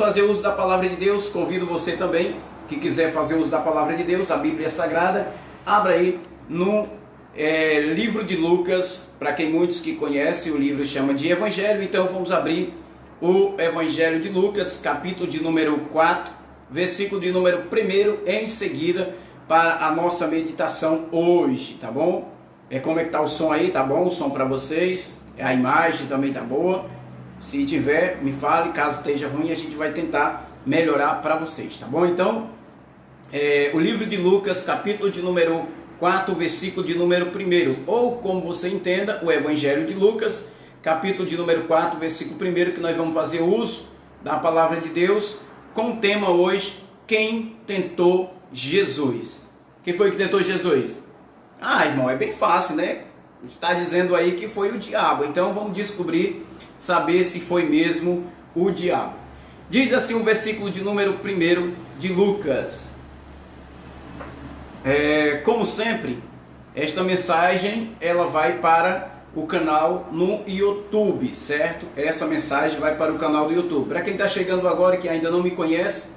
fazer uso da palavra de Deus. Convido você também, que quiser fazer uso da palavra de Deus, a Bíblia Sagrada, abra aí no livro de Lucas. Para quem muitos que conhecem, o livro chama de Evangelho. Então vamos abrir o Evangelho de Lucas, capítulo de número 4, versículo de número 1 em seguida, para a nossa meditação hoje, tá bom? Como é que tá o som aí? Tá bom o som para vocês? A imagem também tá boa? Se tiver, me fale. Caso esteja ruim, a gente vai tentar melhorar para vocês, tá bom? Então, o livro de Lucas, capítulo de número 4, versículo de número 1, ou como você entenda, o Evangelho de Lucas, capítulo de número 4, versículo 1, que nós vamos fazer uso da palavra de Deus, com o tema hoje, quem tentou Jesus? Quem foi que tentou Jesus? Irmão, é bem fácil, né? Está dizendo aí que foi o diabo. Então vamos descobrir, saber se foi mesmo o diabo. Diz assim o versículo de número 1 de Lucas. Como sempre, esta mensagem ela vai para o canal no YouTube, certo? Essa mensagem vai para o canal do YouTube. Para quem está chegando agora e que ainda não me conhece,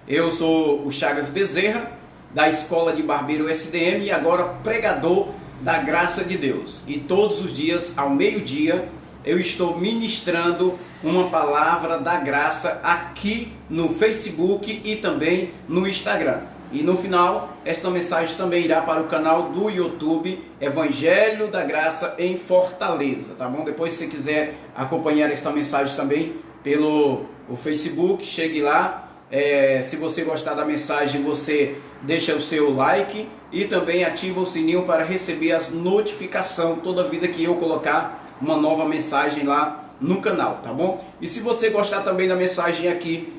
eu sou o Chagas Bezerra, da Escola de Barbeiro SDM, e agora pregador da graça de Deus. E todos os dias, ao meio-dia, eu estou ministrando uma palavra da graça aqui no Facebook e também no Instagram. E no final, esta mensagem também irá para o canal do YouTube Evangelho da Graça em Fortaleza, tá bom? Depois, se você quiser acompanhar esta mensagem também pelo Facebook, chegue lá. Se você gostar da mensagem, você deixa o seu like e também ativa o sininho para receber as notificações toda vida que eu colocar uma nova mensagem lá no canal, tá bom? E se você gostar também da mensagem aqui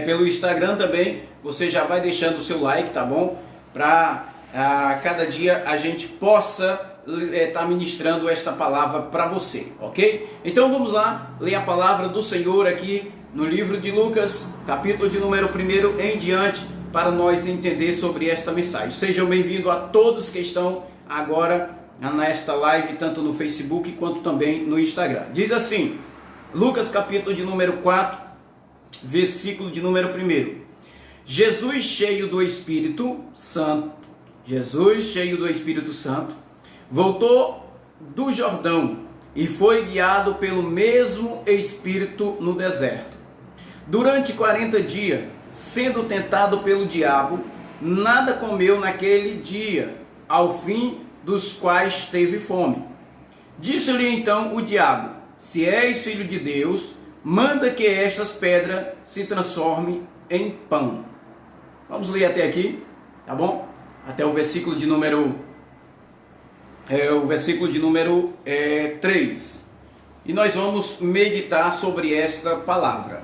pelo Instagram também, você já vai deixando o seu like, tá bom? Para cada dia a gente possa estar ministrando esta palavra para você, ok? Então vamos lá, ler a palavra do Senhor aqui no livro de Lucas, capítulo de número 1 em diante, para nós entender sobre esta mensagem. Sejam bem-vindos a todos que estão agora nesta live, tanto no Facebook quanto também no Instagram. Diz assim, Lucas capítulo de número 4, versículo de número 1. Jesus cheio do Espírito Santo, voltou do Jordão e foi guiado pelo mesmo Espírito no deserto. Durante 40 dias, sendo tentado pelo diabo, nada comeu naquele dia, ao fim dos quais teve fome. Disse-lhe então o diabo, se és filho de Deus, manda que estas pedras se transformem em pão. Vamos ler até aqui, tá bom? Até o versículo de número 3. E nós vamos meditar sobre esta palavra.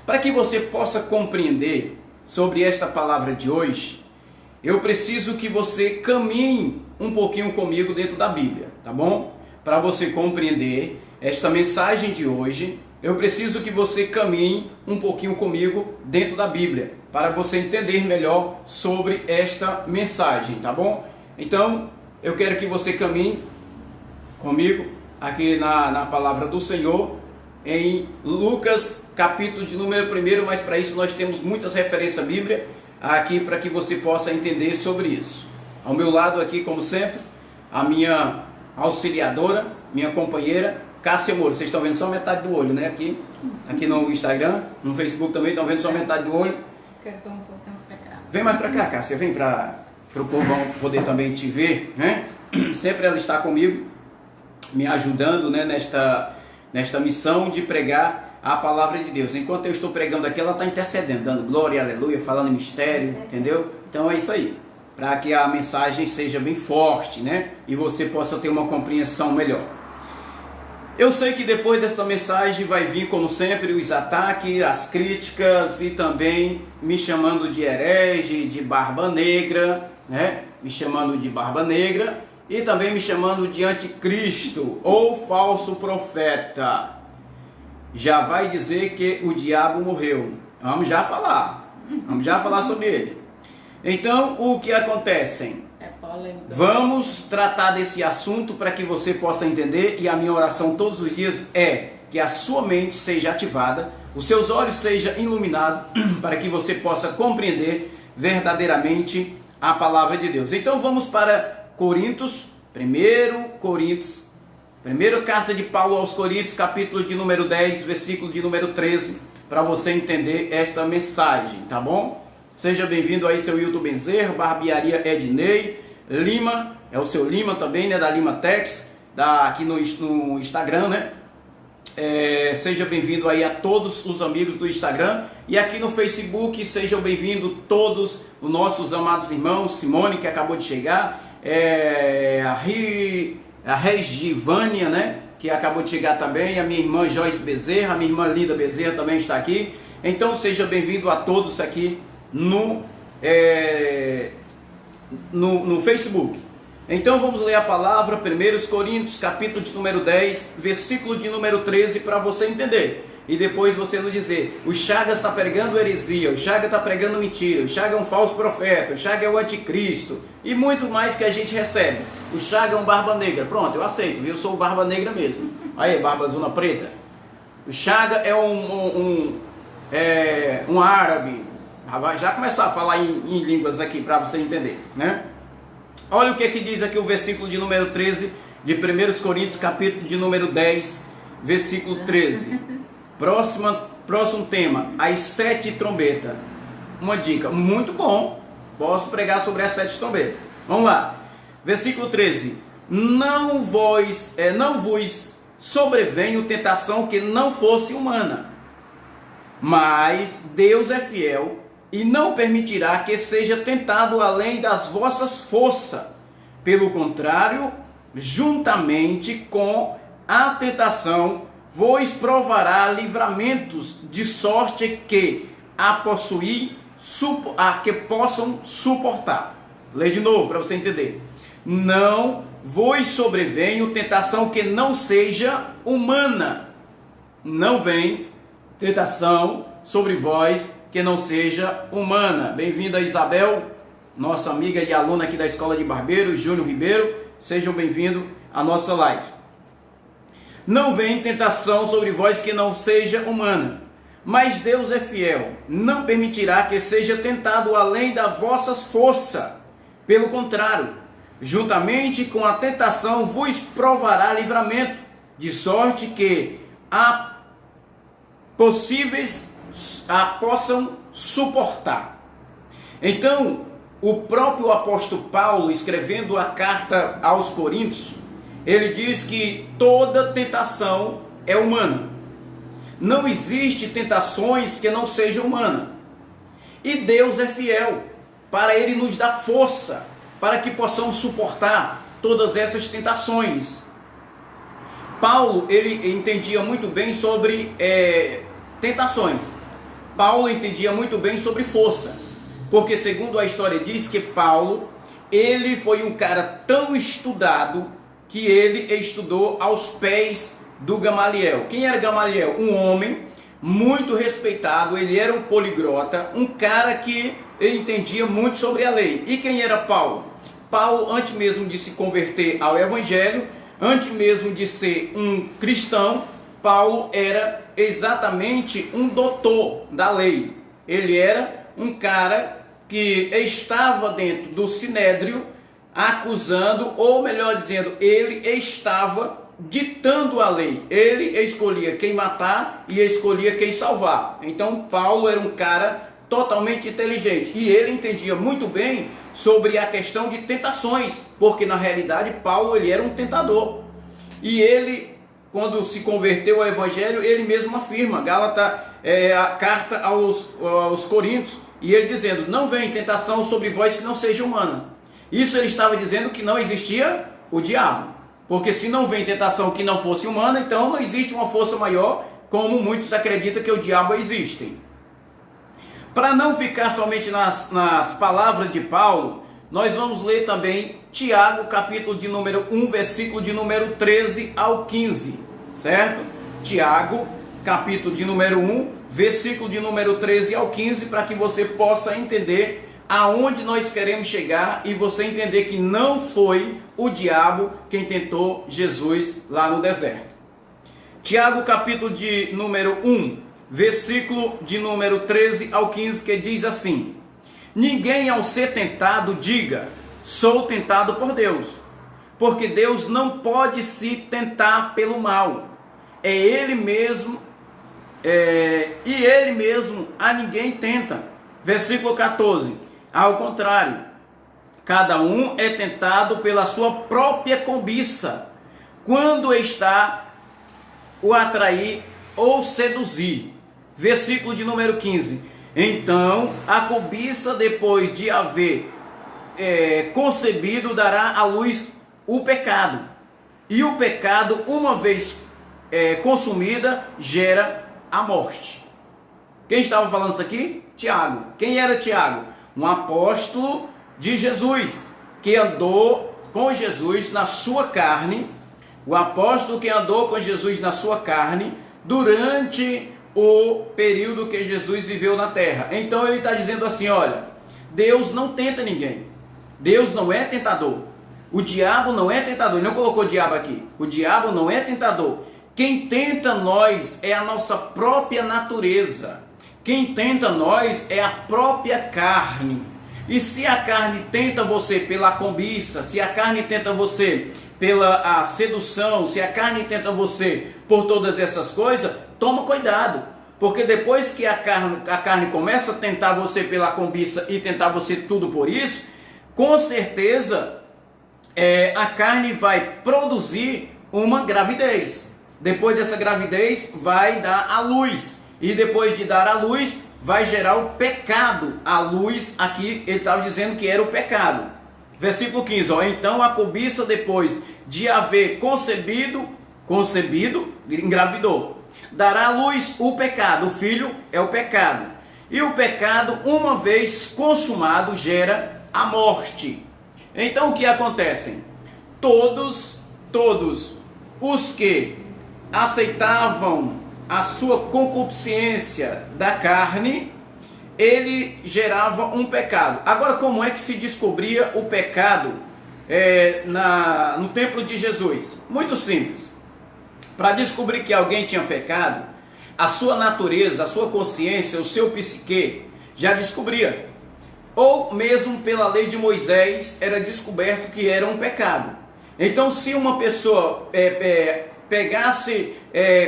Para que você possa compreender sobre esta palavra de hoje, eu preciso que você caminhe um pouquinho comigo dentro da Bíblia, tá bom? Para você compreender esta mensagem de hoje, eu preciso que você caminhe um pouquinho comigo dentro da Bíblia, para você entender melhor sobre esta mensagem, tá bom? Então, eu quero que você caminhe comigo aqui na palavra do Senhor, em Lucas, capítulo de número 1, mas para isso nós temos muitas referências à Bíblia aqui para que você possa entender sobre isso. Ao meu lado aqui, como sempre, a minha auxiliadora, minha companheira, Cássia Moura. Vocês estão vendo só metade do olho, né? Aqui no Instagram, no Facebook também estão vendo só metade do olho. Vem mais para cá, Cássia, vem para o povo poder também te ver, né? Sempre ela está comigo, me ajudando, né, nesta missão de pregar a palavra de Deus. Enquanto eu estou pregando aqui, ela está intercedendo, dando glória, aleluia, falando em mistério, entendeu? Então é isso aí, para que a mensagem seja bem forte, né? E você possa ter uma compreensão melhor. Eu sei que depois desta mensagem vai vir, como sempre, os ataques, as críticas e também me chamando de herege, de barba negra, né? Me chamando de barba negra e também me chamando de anticristo ou falso profeta. Já vai dizer que o diabo morreu. Vamos já falar sobre ele. Então, o que acontece? Vamos tratar desse assunto para que você possa entender, e a minha oração todos os dias é que a sua mente seja ativada os seus olhos sejam iluminados para que você possa compreender verdadeiramente a palavra de Deus. Então vamos para Coríntios, primeira carta de Paulo aos Coríntios, capítulo de número 10, versículo de número 13, para você entender esta mensagem, tá bom? Seja bem-vindo aí, seu Hilton Benzer, Barbearia Ednei, Lima, é o seu Lima também, né, da Lima Tex, aqui no Instagram, né? Seja bem-vindo aí a todos os amigos do Instagram, e aqui no Facebook sejam bem-vindos todos os nossos amados irmãos. Simone, que acabou de chegar, a Regivânia, né, que acabou de chegar também, a minha irmã Joyce Bezerra, a minha irmã Linda Bezerra também está aqui. Então seja bem-vindo a todos aqui no Facebook. Então vamos ler a palavra, 1 Coríntios, capítulo de número 10, versículo de número 13, para você entender. E depois você não dizer, o Chagas está pregando heresia, o Chagas está pregando mentira, o Chagas é um falso profeta, o Chagas é o anticristo, e muito mais que a gente recebe. O Chagas é um barba negra, pronto, eu aceito, eu sou barba negra mesmo. Aí, barba zona preta. O Chagas é um árabe. Vai já começar a falar em línguas aqui para você entender, né? Olha o que diz aqui o versículo de número 13 de 1 Coríntios, capítulo de número 10, versículo 13. Próximo tema, as 7 trombetas. Uma dica, muito bom, posso pregar sobre as 7 trombetas. Vamos lá, versículo 13. Não vos sobrevenha tentação que não fosse humana, mas Deus é fiel e não permitirá que seja tentado além das vossas forças. Pelo contrário, juntamente com a tentação, vos provará livramentos, de sorte que que possam suportar. Lê de novo para você entender. Não vos sobrevenha tentação que não seja humana. Não vem tentação sobre vós que não seja humana. Bem-vinda, Isabel, nossa amiga e aluna aqui da Escola de Barbeiros, Júnior Ribeiro. Sejam bem-vindos à nossa live. Não vem tentação sobre vós que não seja humana, mas Deus é fiel, não permitirá que seja tentado além das vossas forças. Pelo contrário, juntamente com a tentação vos provará livramento, de sorte que possam suportar. Então, o próprio apóstolo Paulo, escrevendo a carta aos Coríntios, ele diz que toda tentação é humana. Não existe tentações que não sejam humanas. E Deus é fiel para Ele nos dar força para que possamos suportar todas essas tentações. Paulo, ele entendia muito bem sobre tentações. Paulo entendia muito bem sobre força, porque segundo a história diz que Paulo, ele foi um cara tão estudado que ele estudou aos pés do Gamaliel. Quem era Gamaliel? Um homem muito respeitado, ele era um poliglota, um cara que ele entendia muito sobre a lei. E quem era Paulo? Paulo, antes mesmo de se converter ao evangelho, antes mesmo de ser um cristão, Paulo era exatamente um doutor da lei. Ele era um cara que estava dentro do sinédrio acusando, ou melhor dizendo, ele estava ditando a lei. Ele escolhia quem matar e escolhia quem salvar. Então Paulo era um cara totalmente inteligente e ele entendia muito bem sobre a questão de tentações, porque na realidade Paulo ele era um tentador. E ele, quando se converteu ao evangelho, ele mesmo afirma, a carta aos Coríntios, e ele dizendo, não vem tentação sobre vós que não seja humana. Isso ele estava dizendo que não existia o diabo, porque se não vem tentação que não fosse humana, então não existe uma força maior, como muitos acreditam que o diabo existe. Para não ficar somente nas palavras de Paulo, nós vamos ler também Tiago, capítulo de número 1, versículo de número 13 ao 15, certo? Tiago, capítulo de número 1, versículo de número 13 ao 15, para que você possa entender aonde nós queremos chegar e você entender que não foi o diabo quem tentou Jesus lá no deserto. Tiago, capítulo de número 1, versículo de número 13 ao 15, que diz assim: ninguém ao ser tentado diga, sou tentado por Deus, porque Deus não pode se tentar pelo mal. É Ele mesmo, e Ele mesmo a ninguém tenta. Versículo 14, ao contrário, cada um é tentado pela sua própria cobiça, quando está o atrair ou seduzir. Versículo de número 15, então a cobiça, depois de haver concebido, dará à luz o pecado, e o pecado, uma vez consumida, gera a morte. Quem estava falando isso aqui? Tiago. Quem era Tiago? Um apóstolo de Jesus, que andou com Jesus na sua carne, o apóstolo que andou com Jesus na sua carne durante o período que Jesus viveu na terra. Então ele está dizendo assim: olha, Deus não tenta ninguém, Deus não é tentador, o diabo não é tentador. Ele não colocou o diabo aqui, o diabo não é tentador. Quem tenta nós é a nossa própria natureza, quem tenta nós é a própria carne. E se a carne tenta você pela cobiça, se a carne tenta você pela sedução, se a carne tenta você por todas essas coisas, toma cuidado, porque depois que a carne começa a tentar você pela cobiça e tentar você tudo por isso, com certeza a carne vai produzir uma gravidez. Depois dessa gravidez vai dar à luz, e depois de dar à luz vai gerar o pecado. A luz aqui ele estava dizendo que era o pecado. Versículo 15, então a cobiça, depois de haver concebido, engravidou, dará à luz o pecado. O filho é o pecado, e o pecado, uma vez consumado, gera a morte. Então o que acontece? Todos os que aceitavam a sua concupiscência da carne, ele gerava um pecado. Agora, como é que se descobria o pecado no templo de Jesus? Muito simples. Para descobrir que alguém tinha pecado, a sua natureza, a sua consciência, o seu psique já descobria. Ou mesmo pela lei de Moisés era descoberto que era um pecado. Então, se uma pessoa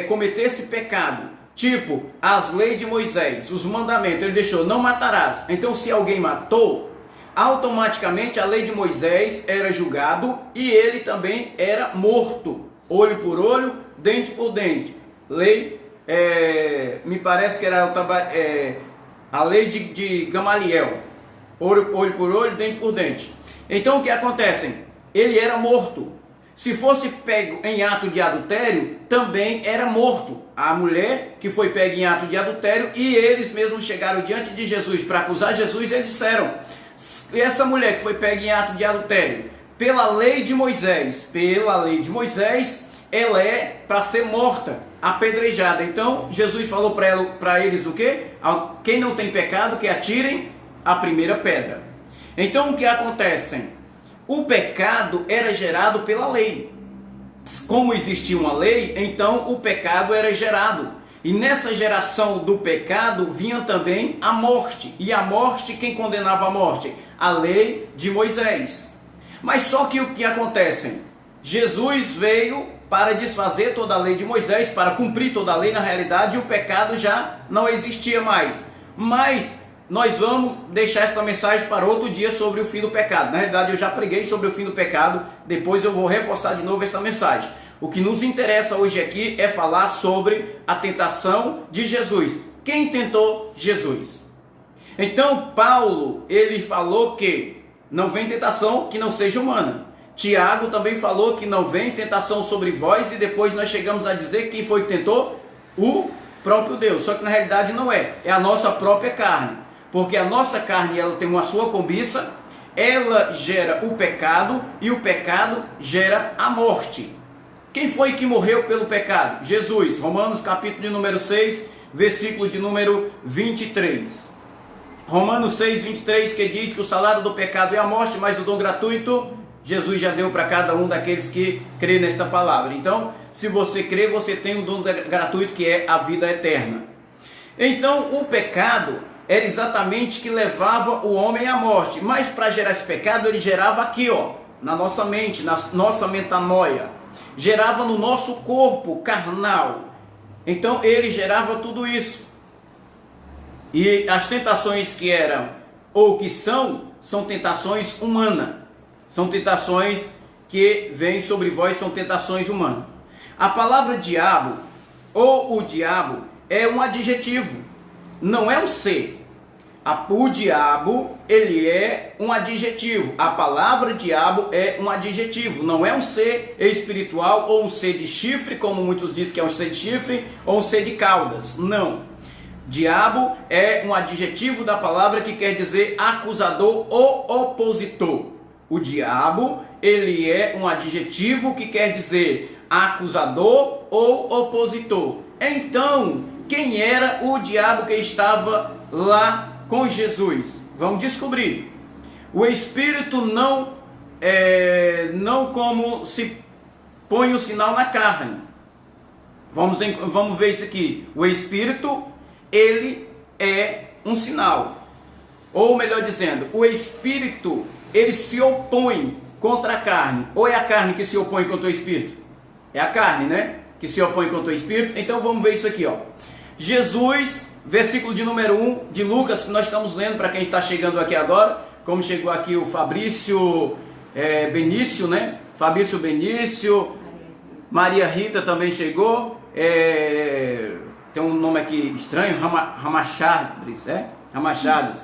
cometesse pecado, tipo as leis de Moisés, os mandamentos, ele deixou, não matarás. Então, se alguém matou, automaticamente a lei de Moisés era julgado e ele também era morto, olho por olho, dente por dente. Lei, me parece que era a lei de Gamaliel, olho por olho, dente por dente. Então o que acontece? Ele era morto. Se fosse pego em ato de adultério, também era morto. A mulher que foi pega em ato de adultério, e eles mesmos chegaram diante de Jesus para acusar Jesus, e disseram: essa mulher que foi pega em ato de adultério, pela lei de Moisés, ela é para ser morta, apedrejada. Então Jesus falou para eles o quê? Quem não tem pecado, que atirem a primeira pedra. Então o que acontece? O pecado era gerado pela lei. Como existia uma lei, então o pecado era gerado. E nessa geração do pecado vinha também a morte. E a morte, quem condenava a morte? A lei de Moisés. Mas só que o que acontece? Jesus veio para desfazer toda a lei de Moisés, para cumprir toda a lei. Na realidade, o pecado já não existia mais. Mas nós vamos deixar essa mensagem para outro dia sobre o fim do pecado. Na realidade, eu já preguei sobre o fim do pecado, depois eu vou reforçar de novo esta mensagem. O que nos interessa hoje aqui é falar sobre a tentação de Jesus. Quem tentou Jesus? Então, Paulo, ele falou que não vem tentação que não seja humana. Tiago também falou que não vem tentação sobre vós, e depois nós chegamos a dizer que quem foi que tentou? O próprio Deus. Só que na realidade não é a nossa própria carne. Porque a nossa carne, ela tem uma sua cobiça, ela gera o pecado, e o pecado gera a morte. Quem foi que morreu pelo pecado? Jesus. Romanos capítulo de número 6, versículo de número 23. Romanos 6, 23, que diz que o salário do pecado é a morte, mas o dom gratuito, Jesus já deu para cada um daqueles que crê nesta palavra. Então, se você crê, você tem um dom gratuito, que é a vida eterna. Então o pecado era exatamente que levava o homem à morte, mas para gerar esse pecado ele gerava aqui, ó, na nossa mente, na nossa metanoia, gerava no nosso corpo carnal. Então ele gerava tudo isso. E as tentações que eram ou que são tentações humanas. São tentações que vêm sobre vós, são tentações humanas. A palavra diabo ou o diabo é um adjetivo, não é um ser. O diabo, ele é um adjetivo. A palavra diabo é um adjetivo, não é um ser espiritual ou um ser de chifre, como muitos dizem que é um ser de chifre, ou um ser de caudas. Não. Diabo é um adjetivo da palavra que quer dizer acusador ou opositor. O diabo, ele é um adjetivo que quer dizer acusador ou opositor. Então, quem era o diabo que estava lá com Jesus? Vamos descobrir. O Espírito não como se põe o sinal na carne. Vamos ver isso aqui. O Espírito, ele é um sinal. Ou melhor dizendo, o Espírito, ele se opõe contra a carne. Ou é a carne que se opõe contra o Espírito? É a carne, né? Que se opõe contra o Espírito. Então vamos ver isso aqui, ó. Jesus, versículo de número 1 de Lucas, que nós estamos lendo para quem está chegando aqui agora. Como chegou aqui o Fabrício Benício, né? Fabrício Benício, Maria Rita também chegou. Tem um nome aqui estranho, Ramachades, Ramachades.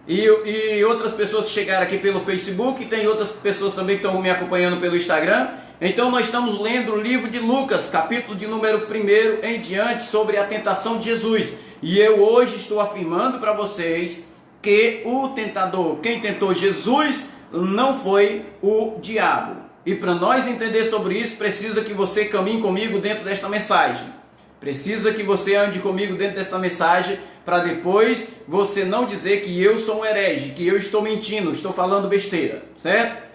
E outras pessoas que chegaram aqui pelo Facebook, tem outras pessoas também que estão me acompanhando pelo Instagram. Então nós estamos lendo o livro de Lucas, capítulo de número 1 em diante, sobre a tentação de Jesus. E eu hoje estou afirmando para vocês que o tentador, quem tentou Jesus, não foi o diabo. E para nós entender sobre isso, precisa que você caminhe comigo dentro desta mensagem. Precisa que você ande comigo dentro desta mensagem, para depois você não dizer que eu sou um herege, que eu estou mentindo, estou falando besteira, certo?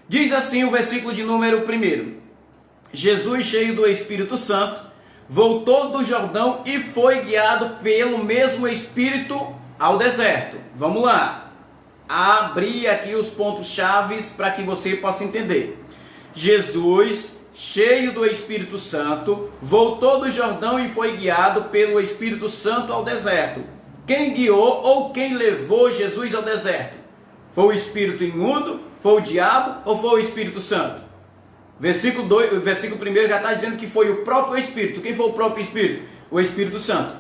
Diz assim o versículo de número 1. Jesus, cheio do Espírito Santo, voltou do Jordão e foi guiado pelo mesmo Espírito ao deserto. Vamos lá. Abrir aqui os pontos chaves para que você possa entender. Jesus, cheio do Espírito Santo, voltou do Jordão e foi guiado pelo Espírito Santo ao deserto. Quem guiou ou quem levou Jesus ao deserto? Foi o espírito imundo? Foi o diabo ou foi o Espírito Santo? Versículo 1 já está dizendo que foi o próprio Espírito. Quem foi o próprio Espírito? O Espírito Santo.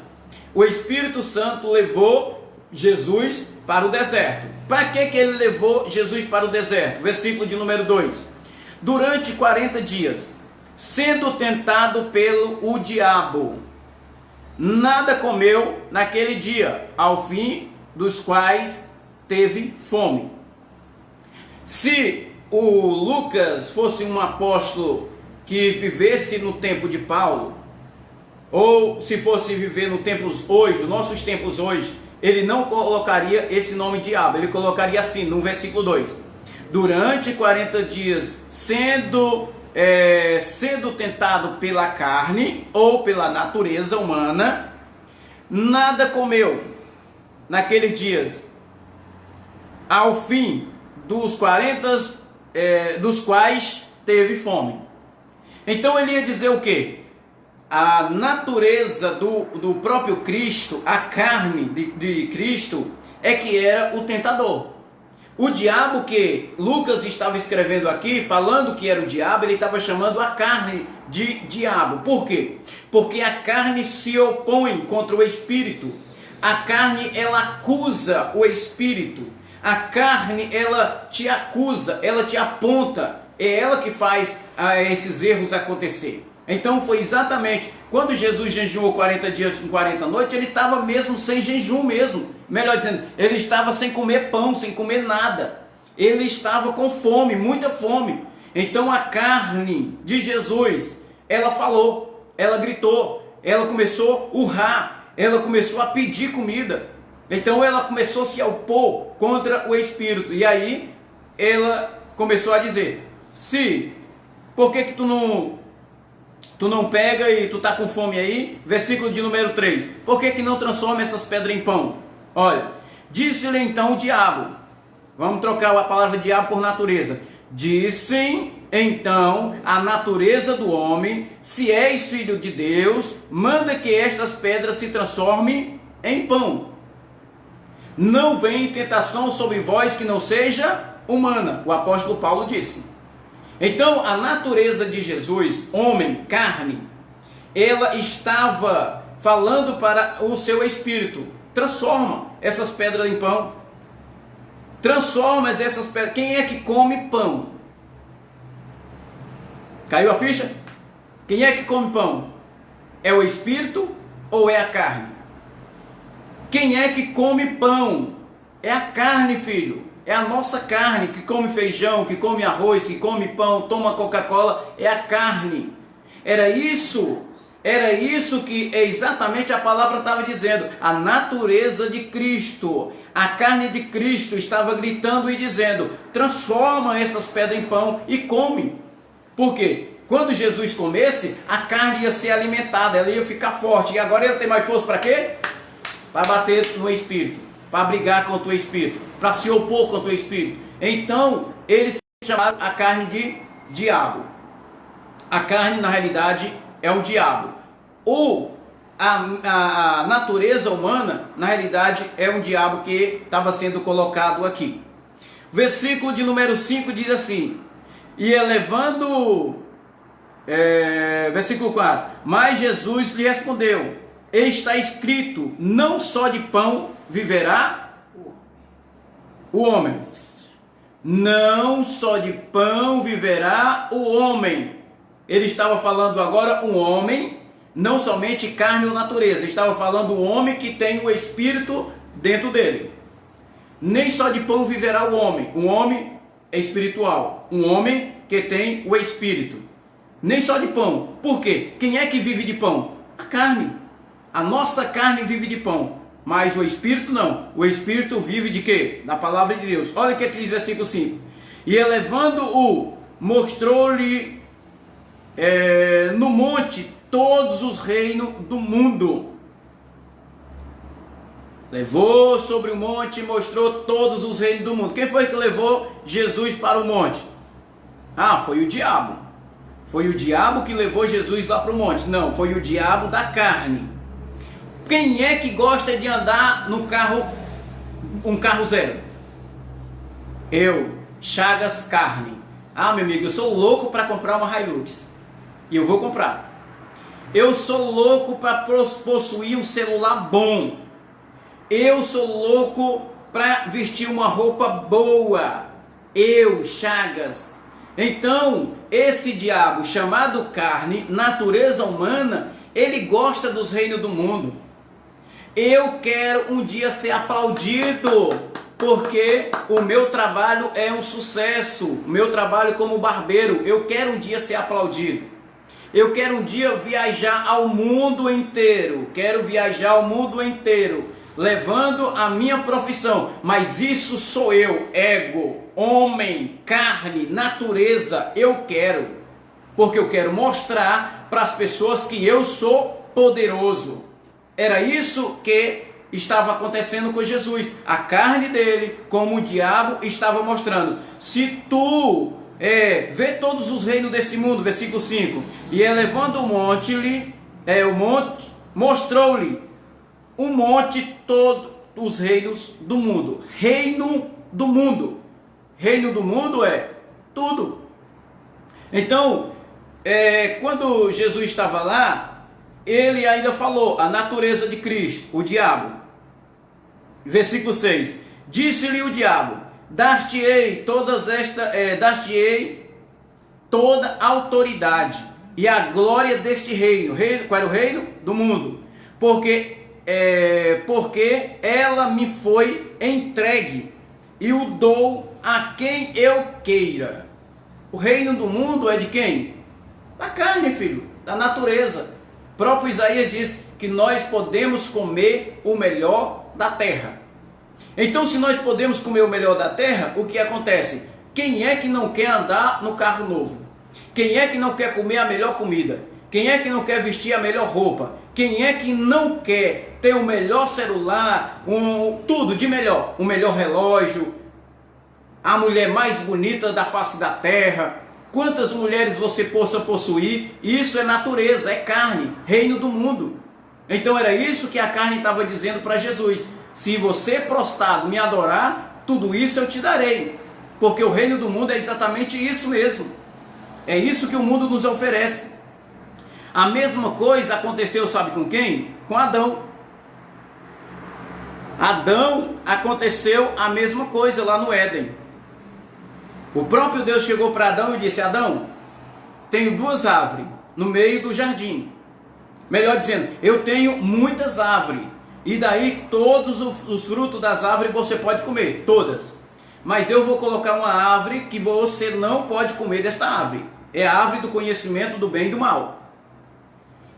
O Espírito Santo levou Jesus para o deserto. Para que ele levou Jesus para o deserto? Versículo de número 2. Durante 40 dias, sendo tentado pelo diabo, nada comeu naquele dia, ao fim dos quais teve fome. Se o Lucas fosse um apóstolo que vivesse no tempo de Paulo, ou se fosse viver no tempos hoje, nossos tempos hoje, ele não colocaria esse nome diabo, ele colocaria assim, no versículo 2. Durante 40 dias, sendo tentado pela carne ou pela natureza humana, nada comeu naqueles dias, ao fim dos 40, dos quais teve fome. Então ele ia dizer o quê? A natureza do próprio Cristo, a carne de Cristo, é que era o tentador. O diabo que Lucas estava escrevendo aqui, falando que era o diabo, ele estava chamando a carne de diabo. Por quê? Porque a carne se opõe contra o Espírito. A carne, ela acusa o Espírito. A carne, ela te acusa, ela te aponta. É ela que faz esses erros acontecer. Então foi exatamente quando Jesus jejuou 40 dias com 40 noites, ele estava mesmo sem jejum mesmo. Melhor dizendo, ele estava sem comer pão, sem comer nada. Ele estava com fome, muita fome. Então a carne de Jesus, ela falou, ela gritou, ela começou a urrar, ela começou a pedir comida. Então ela começou a se opor contra o Espírito. E aí ela começou a dizer, por que tu não Tu não pega e tu tá com fome aí? Versículo de número 3. Por que não transforma essas pedras em pão? Olha, disse-lhe então o diabo. Vamos trocar a palavra diabo por natureza. Disse então a natureza do homem: se és filho de Deus, manda que estas pedras se transformem em pão. Não vem tentação sobre vós que não seja humana. O apóstolo Paulo disse. Então, a natureza de Jesus, homem, carne, ela estava falando para o seu espírito: transforma essas pedras em pão. Transforma essas pedras. Quem é que come pão? Caiu a ficha? Quem é que come pão? É o espírito ou é a carne? Quem é que come pão? É a carne, filho. É a nossa carne que come feijão, que come arroz, que come pão, toma Coca-Cola. É a carne. Era isso que exatamente a palavra estava dizendo. A natureza de Cristo, a carne de Cristo estava gritando e dizendo: transforma essas pedras em pão e come. Por quê? Quando Jesus comesse, a carne ia ser alimentada, ela ia ficar forte. E agora ela tem mais força para quê? Para bater no espírito, para brigar contra o espírito, para se opor contra o espírito. Então, eles chamaram a carne de diabo. A carne, na realidade, é o diabo. Ou a natureza humana, na realidade, é um diabo que estava sendo colocado aqui. Versículo de número 5 diz assim: e elevando, versículo 4, mas Jesus lhe respondeu: está escrito, não só de pão viverá o homem. Não só de pão viverá o homem. Ele estava falando agora um homem, não somente carne ou natureza. Ele estava falando um homem que tem o espírito dentro dele. Nem só de pão viverá o homem. Um homem é espiritual. Um homem que tem o espírito. Nem só de pão. Por quê? Quem é que vive de pão? A carne. A nossa carne vive de pão. Mas o espírito não. O espírito vive de quê? Da palavra de Deus. Olha o que diz versículo 5. E elevando-o, mostrou-lhe no monte todos os reinos do mundo. Levou sobre o monte e mostrou todos os reinos do mundo. Quem foi que levou Jesus para o monte? Ah, foi o diabo. Foi o diabo que levou Jesus lá para o monte. Não, foi o diabo da carne. Quem é que gosta de andar no carro, um carro zero? Eu, Chagas Carne. Ah, meu amigo, eu sou louco para comprar uma Hilux. E eu vou comprar. Eu sou louco para possuir um celular bom. Eu sou louco para vestir uma roupa boa. Eu, Chagas. Então, esse diabo chamado carne, natureza humana, ele gosta dos reinos do mundo. Eu quero um dia ser aplaudido, porque o meu trabalho é um sucesso. O meu trabalho como barbeiro, eu quero um dia ser aplaudido. Eu quero um dia viajar ao mundo inteiro. Quero viajar ao mundo inteiro, levando a minha profissão. Mas isso sou eu, ego, homem, carne, natureza. Eu quero, porque eu quero mostrar para as pessoas que eu sou poderoso. Era isso que estava acontecendo com Jesus. A carne dele, como o diabo estava mostrando. Se tu vê todos os reinos desse mundo, versículo 5. E elevando o monte, mostrou-lhe um monte todos os reinos do mundo. Reino do mundo. Reino do mundo é tudo. Então, quando Jesus estava lá, ele ainda falou a natureza de Cristo, o diabo. Versículo 6. Disse-lhe o diabo: dar-te-ei toda a autoridade e a glória deste reino. Qual era o reino? Do mundo. Porque ela me foi entregue e o dou a quem eu queira. O reino do mundo é de quem? Da carne, filho, da natureza. O próprio Isaías diz que nós podemos comer o melhor da terra. Então, se nós podemos comer o melhor da terra, o que acontece? Quem é que não quer andar no carro novo? Quem é que não quer comer a melhor comida? Quem é que não quer vestir a melhor roupa? Quem é que não quer ter o melhor celular, tudo de melhor? O melhor relógio, a mulher mais bonita da face da terra. Quantas mulheres você possa possuir? Isso é natureza, é carne, reino do mundo. Então era isso que a carne estava dizendo para Jesus. Se você prostrado me adorar, tudo isso eu te darei. Porque o reino do mundo é exatamente isso mesmo. É isso que o mundo nos oferece. A mesma coisa aconteceu, sabe com quem? Com Adão. Adão, aconteceu a mesma coisa lá no Éden. O próprio Deus chegou para Adão e disse: Adão, tenho duas árvores no meio do jardim. Melhor dizendo, eu tenho muitas árvores. E daí todos os frutos das árvores você pode comer, todas. Mas eu vou colocar uma árvore que você não pode comer desta árvore. É a árvore do conhecimento do bem e do mal.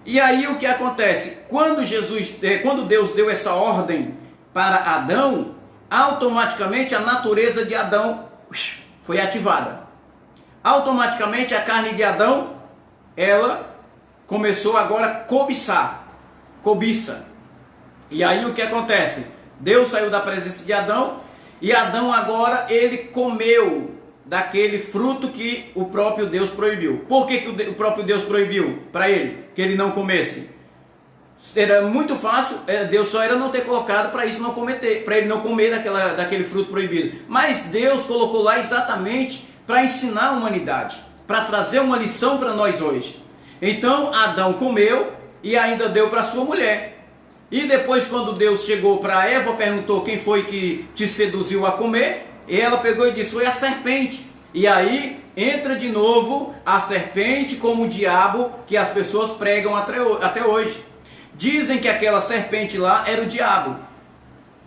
E aí o que acontece? Quando Deus deu essa ordem para Adão, automaticamente a natureza de Adão foi ativada. Automaticamente a carne de Adão, ela começou agora a cobiça. E aí o que acontece? Deus saiu da presença de Adão, e Adão agora ele comeu daquele fruto que o próprio Deus proibiu. Por que o próprio Deus proibiu para ele que ele não comesse? Era muito fácil, Deus só era não ter colocado para isso não cometer, para ele não comer daquele fruto proibido. Mas Deus colocou lá exatamente para ensinar a humanidade, para trazer uma lição para nós hoje. Então Adão comeu e ainda deu para sua mulher. E depois, quando Deus chegou para Eva, perguntou: quem foi que te seduziu a comer? E ela pegou e disse: foi a serpente. E aí entra de novo a serpente como o diabo que as pessoas pregam até hoje. Dizem que aquela serpente lá era o diabo.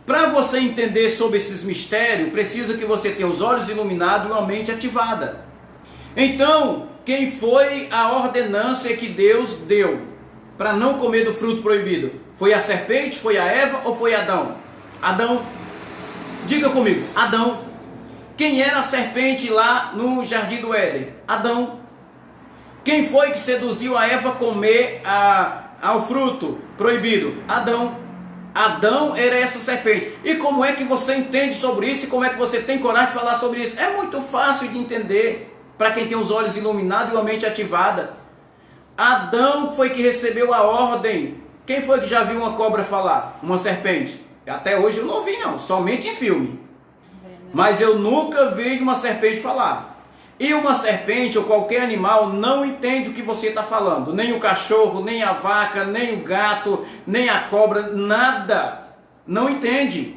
Para você entender sobre esses mistérios, precisa que você tenha os olhos iluminados e uma mente ativada. Então, quem foi a ordenância que Deus deu para não comer do fruto proibido? Foi a serpente, foi a Eva ou foi Adão? Adão. Diga comigo, Adão. Quem era a serpente lá no jardim do Éden? Adão. Quem foi que seduziu a Eva a comer ao fruto proibido? Adão. Adão era essa serpente. E como é que você entende sobre isso? E como é que você tem coragem de falar sobre isso? É muito fácil de entender para quem tem os olhos iluminados e uma mente ativada. Adão foi que recebeu a ordem. Quem foi que já viu uma cobra falar? Uma serpente? Até hoje eu não vi não, somente em filme. Mas eu nunca vi uma serpente falar. E uma serpente ou qualquer animal não entende o que você está falando. Nem o cachorro, nem a vaca, nem o gato, nem a cobra, nada. Não entende.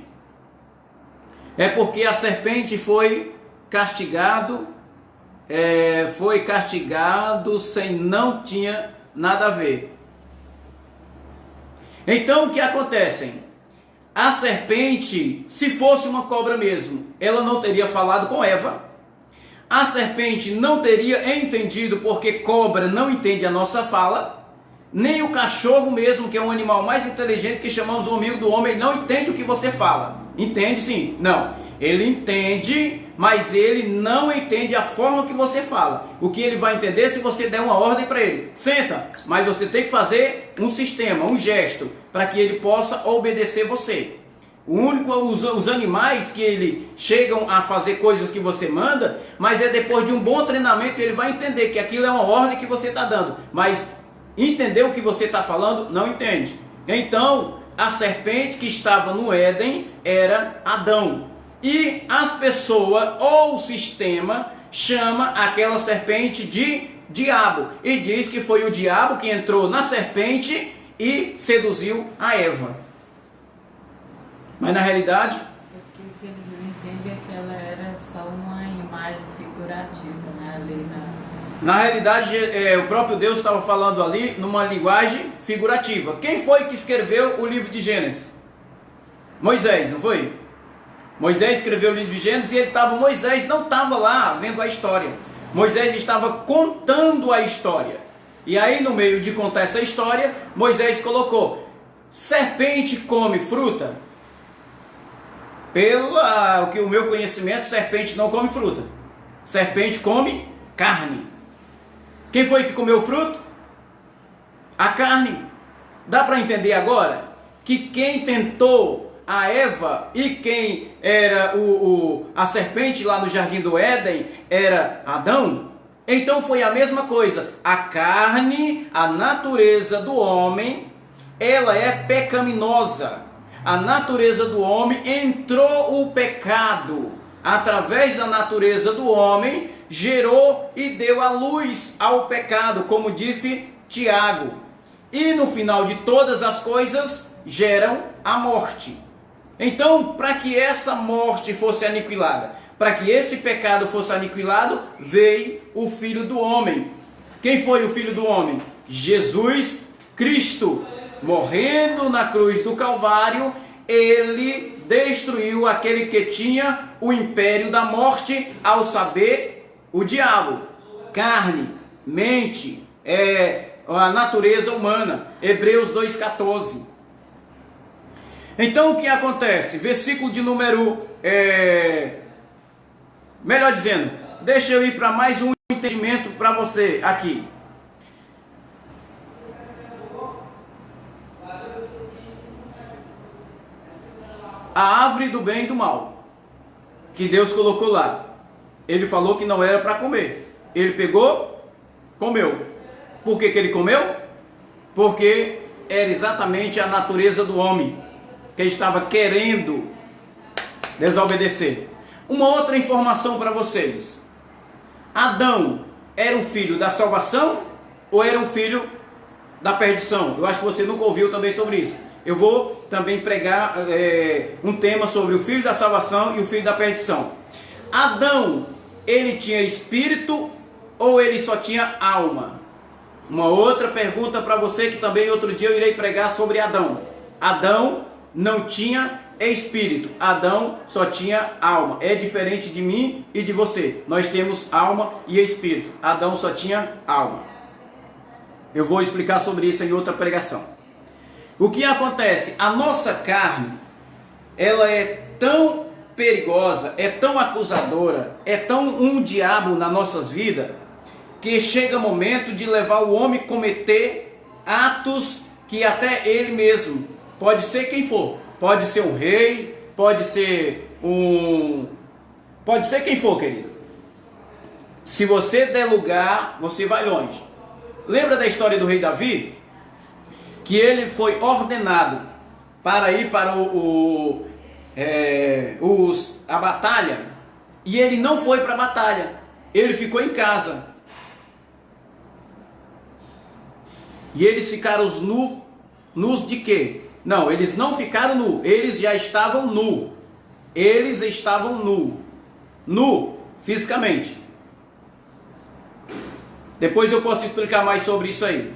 É porque a serpente foi castigado sem não tinha nada a ver. Então o que acontece? A serpente, se fosse uma cobra mesmo, ela não teria falado com Eva. A serpente não teria entendido, porque cobra não entende a nossa fala. Nem o cachorro mesmo, que é um animal mais inteligente que chamamos o amigo do homem, não entende o que você fala. Entende sim? Não. Ele entende, mas ele não entende a forma que você fala. O que ele vai entender se você der uma ordem para ele. Senta, mas você tem que fazer um sistema, um gesto, para que ele possa obedecer você. Os animais que ele chegam a fazer coisas que você manda, mas é depois de um bom treinamento ele vai entender que aquilo é uma ordem que você está dando. Mas entender o que você está falando, não entende. Então, a serpente que estava no Éden era Adão. E as pessoas ou o sistema chama aquela serpente de diabo. E diz que foi o diabo que entrou na serpente e seduziu a Eva. Mas na realidade... O que eles não entendem é que ela era só uma imagem figurativa, né? Ali na realidade, o próprio Deus estava falando ali numa linguagem figurativa. Quem foi que escreveu o livro de Gênesis? Moisés, não foi? Moisés escreveu o livro de Gênesis e Moisés não estava lá vendo a história. Moisés estava contando a história. E aí, no meio de contar essa história, Moisés colocou: serpente come fruta? O meu conhecimento, serpente não come fruta. Serpente come carne. Quem foi que comeu o fruto? A carne. Dá para entender agora que quem tentou a Eva e quem era a serpente lá no jardim do Éden era Adão? Então foi a mesma coisa. A carne, a natureza do homem, ela é pecaminosa. A natureza do homem, entrou o pecado. Através da natureza do homem, gerou e deu a luz ao pecado, como disse Tiago. E no final de todas as coisas, geram a morte. Então, para que essa morte fosse aniquilada, para que esse pecado fosse aniquilado, veio o Filho do Homem. Quem foi o Filho do Homem? Jesus Cristo. Morrendo na cruz do Calvário, ele destruiu aquele que tinha o império da morte, ao saber, o diabo. Carne, mente, a natureza humana. Hebreus 2,14. Então o que acontece? Versículo de número... melhor dizendo, deixa eu ir para mais um entendimento para você aqui. A árvore do bem e do mal, que Deus colocou lá, ele falou que não era para comer. Ele pegou, comeu. Por que que ele comeu? Porque era exatamente a natureza do homem, que estava querendo desobedecer. Uma outra informação para vocês. Adão era um filho da salvação ou era um filho da perdição? Eu acho que você nunca ouviu também sobre isso. Eu vou também pregar um tema sobre o filho da salvação e o filho da perdição. Adão, ele tinha espírito ou ele só tinha alma? Uma outra pergunta para você que também outro dia eu irei pregar sobre Adão. Adão não tinha espírito, Adão só tinha alma. É diferente de mim e de você. Nós temos alma e espírito. Adão só tinha alma. Eu vou explicar sobre isso em outra pregação. O que acontece? A nossa carne, ela é tão perigosa, é tão acusadora, é tão um diabo nas nossas vidas, que chega o momento de levar o homem a cometer atos que até ele mesmo, pode ser quem for, pode ser um rei, pode ser quem for, querido. Se você der lugar, você vai longe. Lembra da história do rei Davi? Que ele foi ordenado para ir para a batalha, e ele não foi para a batalha, ele ficou em casa. E eles ficaram nus de quê? Não, eles não ficaram nus, eles já estavam nus. Eles estavam nu fisicamente. Depois eu posso explicar mais sobre isso aí.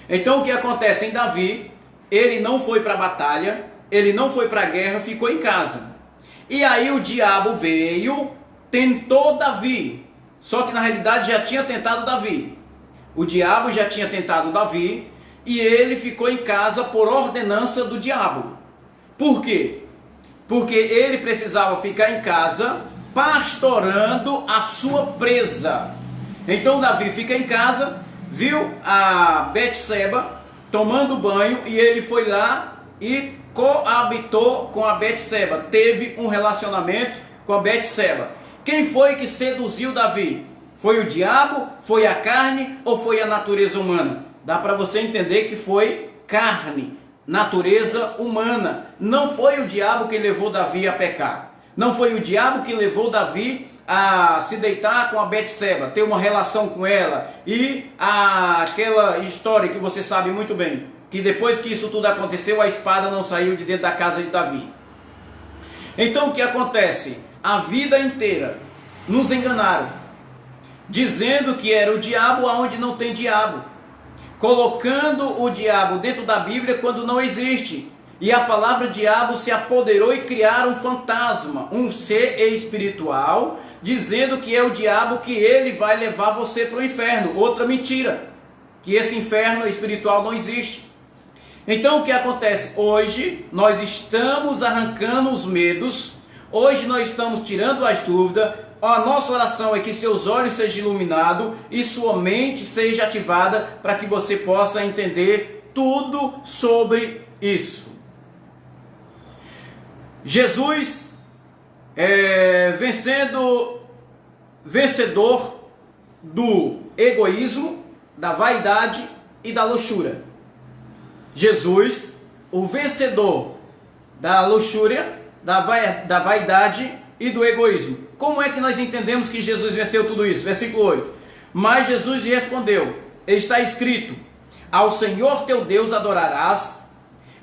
Então o que acontece em Davi? Ele não foi para a batalha, ele não foi para a guerra, ficou em casa. E aí o diabo veio, tentou Davi. Só que na realidade já tinha tentado Davi. O diabo já tinha tentado Davi e ele ficou em casa por ordenança do diabo. Por quê? Porque ele precisava ficar em casa pastorando a sua presa. Então Davi fica em casa, viu a Betseba tomando banho e ele foi lá e coabitou com a Betseba. Teve um relacionamento com a Betseba. Quem foi que seduziu Davi? Foi o diabo? Foi a carne? Ou foi a natureza humana? Dá para você entender que foi carne, natureza humana. Não foi o diabo que levou Davi a pecar. Não foi o diabo que levou Davi a se deitar com a Betseba, ter uma relação com ela. E aquela história que você sabe muito bem, que depois que isso tudo aconteceu, a espada não saiu de dentro da casa de Davi. Então o que acontece? A vida inteira nos enganaram, dizendo que era o diabo aonde não tem diabo, colocando o diabo dentro da Bíblia quando não existe. E a palavra diabo se apoderou e criaram um fantasma, um ser espiritual, dizendo que é o diabo, que ele vai levar você para o inferno. Outra mentira, que esse inferno espiritual não existe. Então o que acontece? Hoje nós estamos arrancando os medos, hoje nós estamos tirando as dúvidas, a nossa oração é que seus olhos sejam iluminados e sua mente seja ativada para que você possa entender tudo sobre isso. Jesus vencedor do egoísmo, da vaidade e da luxúria. Jesus, o vencedor da luxúria, da vaidade e do egoísmo. Como é que nós entendemos que Jesus venceu tudo isso? Versículo 8. Mas Jesus lhe respondeu: está escrito, ao Senhor teu Deus adorarás,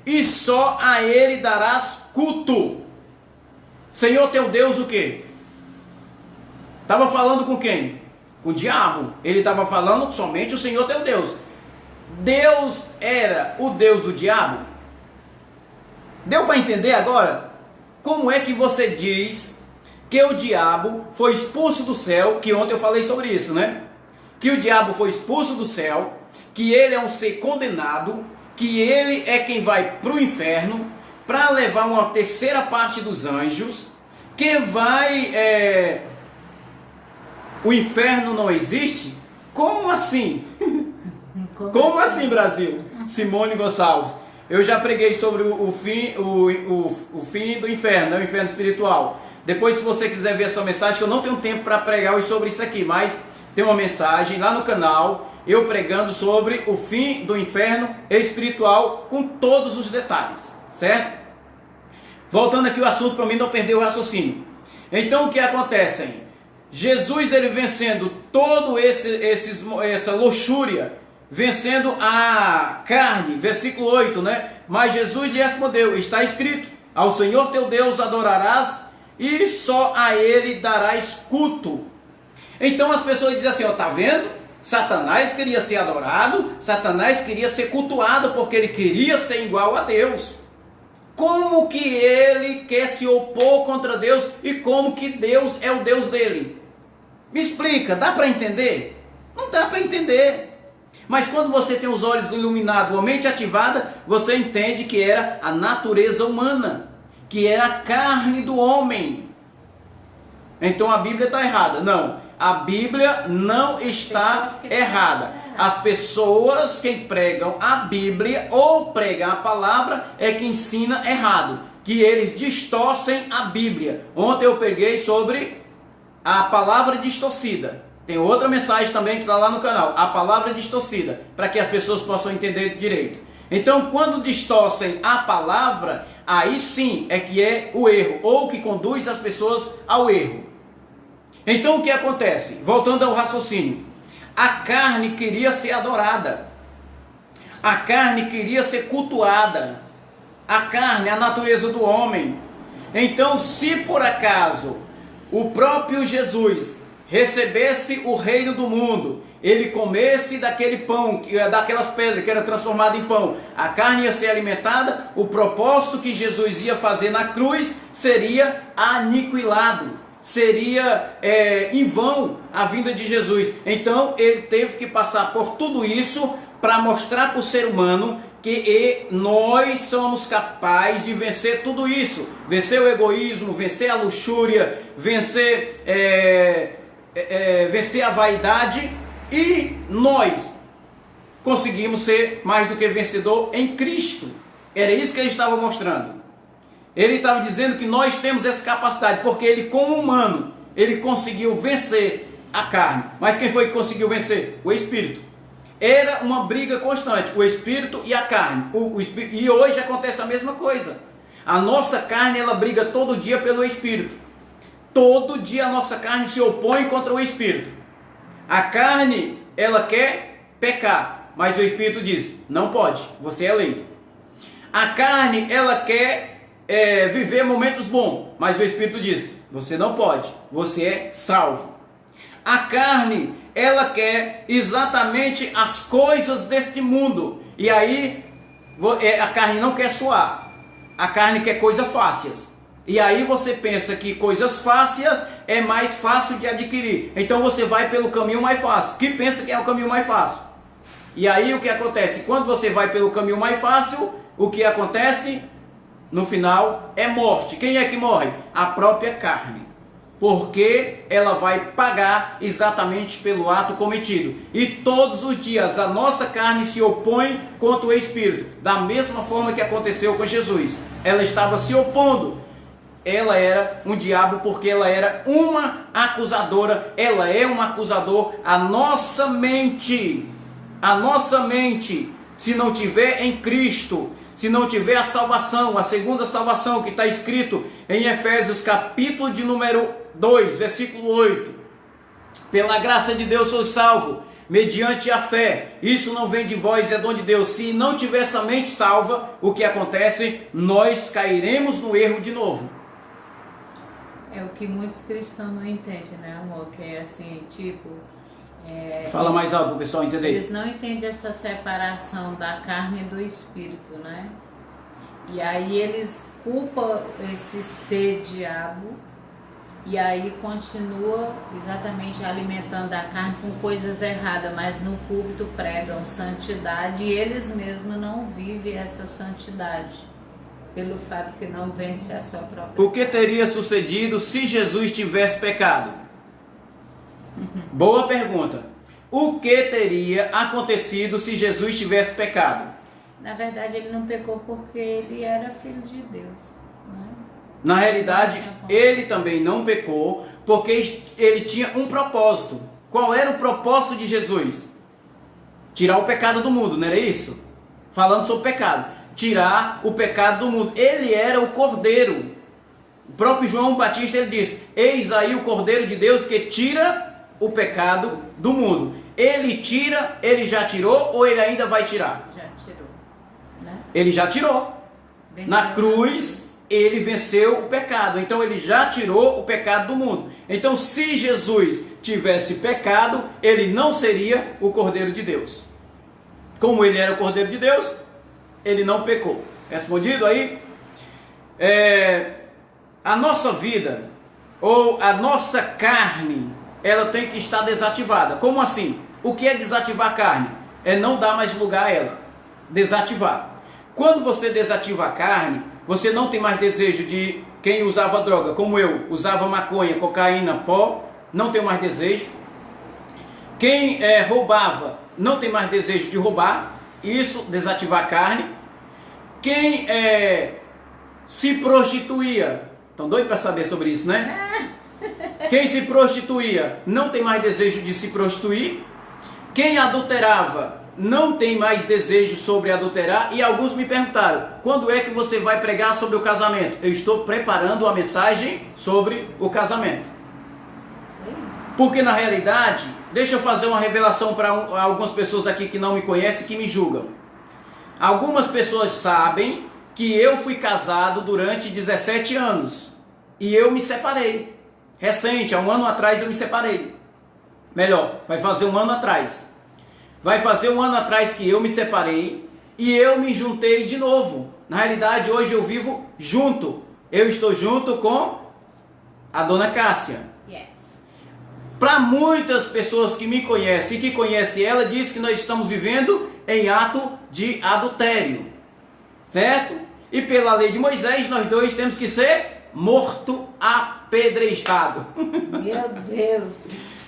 e só a Ele darás culto. Senhor teu Deus o quê? Estava falando com quem? Com o diabo. Ele estava falando somente o Senhor teu Deus. Deus era o Deus do diabo? Deu para entender agora? Como é que você diz que o diabo foi expulso do céu? Que ontem eu falei sobre isso, né? Que o diabo foi expulso do céu, que ele é um ser condenado, que ele é quem vai para o inferno para levar uma terceira parte dos anjos, que vai... O inferno não existe? Como assim? Como assim, Brasil? Simone Gonçalves. Eu já preguei sobre o fim do inferno, né? O inferno espiritual. Depois, se você quiser ver essa mensagem, que eu não tenho tempo para pregar sobre isso aqui, mas tem uma mensagem lá no canal, eu pregando sobre o fim do inferno espiritual, com todos os detalhes, certo? Voltando aqui o assunto, para mim não perder o raciocínio. Então, o que acontece? Jesus, ele vencendo todo essa luxúria, vencendo a carne, versículo 8, né? Mas Jesus lhe respondeu: está escrito, ao Senhor teu Deus adorarás, e só a Ele darás culto. Então as pessoas dizem assim, ó, tá vendo? Satanás queria ser adorado, Satanás queria ser cultuado, porque ele queria ser igual a Deus. Como que ele quer se opor contra Deus e como que Deus é o Deus dele? Me explica, dá para entender? Não dá para entender. Mas quando você tem os olhos iluminados, a mente ativada, você entende que era a natureza humana, que era a carne do homem. Então a Bíblia está errada. Não, a Bíblia não está errada. As pessoas que pregam a Bíblia ou pregam a palavra é que ensina errado, que eles distorcem a Bíblia. Ontem eu preguei sobre a palavra distorcida. Tem outra mensagem também que está lá no canal, a palavra distorcida, para que as pessoas possam entender direito. Então, quando distorcem a palavra, aí sim é que é o erro, ou que conduz as pessoas ao erro. Então, o que acontece? Voltando ao raciocínio. A carne queria ser adorada. A carne queria ser cultuada. A carne, a natureza do homem. Então, se por acaso o próprio Jesus recebesse o reino do mundo, ele comesse daquele pão, daquelas pedras que era transformado em pão, a carne ia ser alimentada, o propósito que Jesus ia fazer na cruz seria aniquilado, seria em vão a vinda de Jesus. Então ele teve que passar por tudo isso para mostrar para o ser humano que nós somos capazes de vencer tudo isso, vencer o egoísmo, vencer a luxúria, vencer a vaidade, e nós conseguimos ser mais do que vencedor em Cristo. Era isso que ele estava mostrando. Ele estava dizendo que nós temos essa capacidade, porque ele, como humano, ele conseguiu vencer a carne. Mas quem foi que conseguiu vencer? O Espírito. Era uma briga constante, o Espírito e a carne. E hoje acontece a mesma coisa. A nossa carne, ela briga todo dia pelo Espírito. Todo dia a nossa carne se opõe contra o Espírito. A carne, ela quer pecar, mas o Espírito diz, não pode, você é eleito. A carne, ela quer viver momentos bons, mas o Espírito diz, você não pode, você é salvo. A carne, ela quer exatamente as coisas deste mundo, e aí a carne não quer suar, a carne quer coisas fáceis. E aí você pensa que coisas fáceis é mais fácil de adquirir. Então você vai pelo caminho mais fácil, que pensa que é o caminho mais fácil. E aí o que acontece? Quando você vai pelo caminho mais fácil, o que acontece? No final é morte. Quem é que morre? A própria carne. porque ela vai pagar exatamente pelo ato cometido. E todos os dias a nossa carne se opõe contra o Espírito, da mesma forma que aconteceu com Jesus. Ela estava se opondo. Ela era um diabo porque ela era uma acusadora, ela é um acusador. A nossa mente, se não tiver em Cristo, se não tiver a salvação, a segunda salvação que está escrito em Efésios capítulo de número 2, versículo 8. Pela graça de Deus sou salvo, mediante a fé. Isso não vem de vós, é dom de Deus. Se não tiver essa mente salva, o que acontece? Nós cairemos no erro de novo. É o que muitos cristãos não entendem, né, amor? Que é assim, tipo... Fala mais alto para o pessoal entender. Eles não entendem essa separação da carne e do espírito, né? E aí eles culpam esse ser diabo e aí continua exatamente alimentando a carne com coisas erradas, mas no púlpito pregam santidade e eles mesmos não vivem essa santidade, pelo fato que não vence a sua própria. O que teria sucedido se Jesus tivesse pecado? Boa pergunta. O que teria acontecido se Jesus tivesse pecado? Na verdade, ele não pecou porque ele era filho de Deus, né? Na realidade, ele também não pecou porque ele tinha um propósito. Qual era o propósito de Jesus? Tirar o pecado do mundo, não era isso? Falando sobre pecado. Tirar o pecado do mundo. Ele era o Cordeiro. O próprio João Batista, ele disse: eis aí o Cordeiro de Deus que tira o pecado do mundo. Ele tira, ele já tirou ou ele ainda vai tirar? Já tirou, né? Ele já tirou. Venceu na cruz, ele venceu o pecado. Então ele já tirou o pecado do mundo. Então se Jesus tivesse pecado, ele não seria o Cordeiro de Deus. Como ele era o Cordeiro de Deus, ele não pecou. Respondido aí? A nossa vida, ou a nossa carne, ela tem que estar desativada. Como assim? O que é desativar a carne? É não dar mais lugar a ela. Desativar. Quando você desativa a carne, você não tem mais desejo de quem usava droga, como eu, usava maconha, cocaína, pó, não tem mais desejo. Quem roubava, não tem mais desejo de roubar, isso, desativar a carne. Quem se prostituía, estão doidos para saber sobre isso, né? Quem se prostituía não tem mais desejo de se prostituir. Quem adulterava não tem mais desejo sobre adulterar. E alguns me perguntaram: quando é que você vai pregar sobre o casamento? Eu estou preparando uma mensagem sobre o casamento. Porque na realidade, deixa eu fazer uma revelação para algumas pessoas aqui que não me conhecem, que me julgam. Algumas pessoas sabem que eu fui casado durante 17 anos e eu me separei. Recente, há um ano atrás eu me separei. Melhor, vai fazer um ano atrás. Vai fazer um ano atrás que eu me separei e eu me juntei de novo. Na realidade, hoje eu vivo junto. Eu estou junto com a dona Cássia. Yes. Para muitas pessoas que me conhecem e que conhecem ela, diz que nós estamos vivendo em ato de adultério. Certo? E pela lei de Moisés, nós dois temos que ser morto apedrejado. Meu Deus.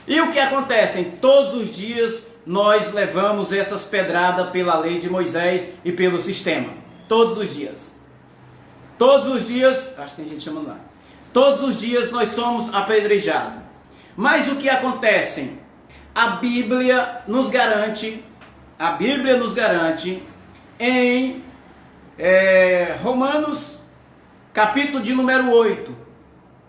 E o que acontece? Todos os dias nós levamos essas pedradas pela lei de Moisés e pelo sistema. Todos os dias. Todos os dias, acho que tem gente chamando lá. Todos os dias nós somos apedrejados. Mas o que acontece? A Bíblia nos garante em Romanos capítulo de número 8.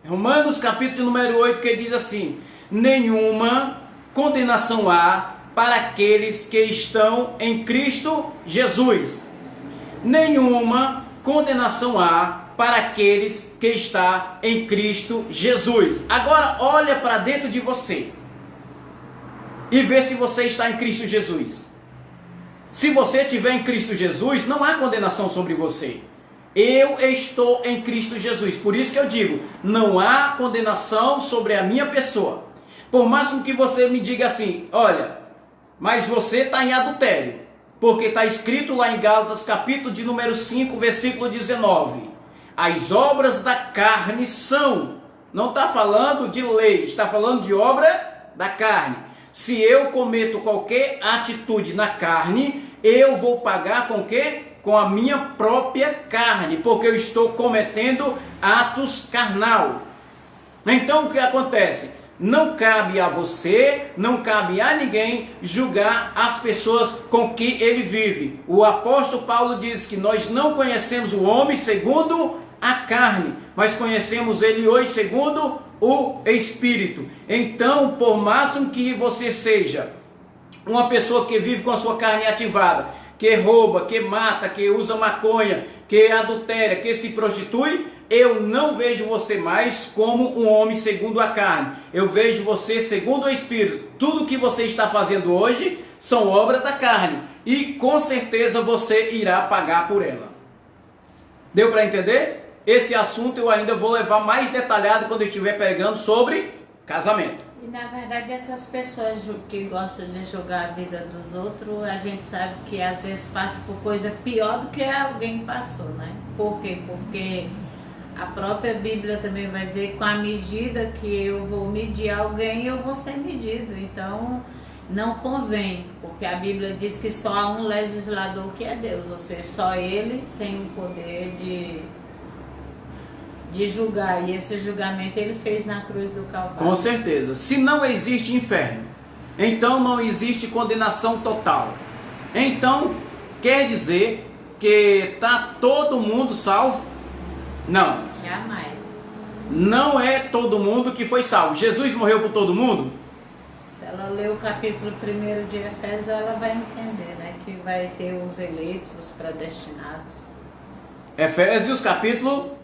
Romanos capítulo de número 8, que diz assim: nenhuma condenação há para aqueles que estão em Cristo Jesus. Nenhuma condenação há para aqueles que estão em Cristo Jesus. Agora olha para dentro de você e vê se você está em Cristo Jesus. Se você estiver em Cristo Jesus, não há condenação sobre você. Eu estou em Cristo Jesus. Por isso que eu digo, não há condenação sobre a minha pessoa. Por mais que você me diga assim: olha, mas você está em adultério. Porque está escrito lá em Gálatas capítulo de número 5, versículo 19. As obras da carne são Não está falando de lei, está falando de obra da carne. Se eu cometo qualquer atitude na carne, eu vou pagar com o quê? Com a minha própria carne, porque eu estou cometendo atos carnal. Então o que acontece? Não cabe a você, não cabe a ninguém julgar as pessoas com que ele vive. O apóstolo Paulo diz que nós não conhecemos o homem segundo a carne, mas conhecemos ele hoje segundo o Espírito. Então, por máximo que você seja uma pessoa que vive com a sua carne ativada, que rouba, que mata, que usa maconha, que adultera, que se prostitui, eu não vejo você mais como um homem segundo a carne. Eu vejo você segundo o Espírito. Tudo que você está fazendo hoje são obras da carne. E com certeza você irá pagar por ela. Deu para entender? Esse assunto eu ainda vou levar mais detalhado quando eu estiver pregando sobre casamento. E na verdade essas pessoas que gostam de julgar a vida dos outros, a gente sabe que às vezes passa por coisa pior do que alguém passou, né? Por quê? Porque a própria Bíblia também vai dizer que com a medida que eu vou medir alguém, eu vou ser medido. Então não convém, porque a Bíblia diz que só há um legislador que é Deus, ou seja, só Ele tem o poder de julgar, e esse julgamento Ele fez na cruz do Calvário. Com certeza. Se não existe inferno, então não existe condenação total. Então quer dizer que está todo mundo salvo? Não. Jamais. Não é todo mundo que foi salvo. Jesus morreu por todo mundo? Se ela ler o capítulo 1 de Efésios, ela vai entender, né? Que vai ter os eleitos, os predestinados. Efésios, capítulo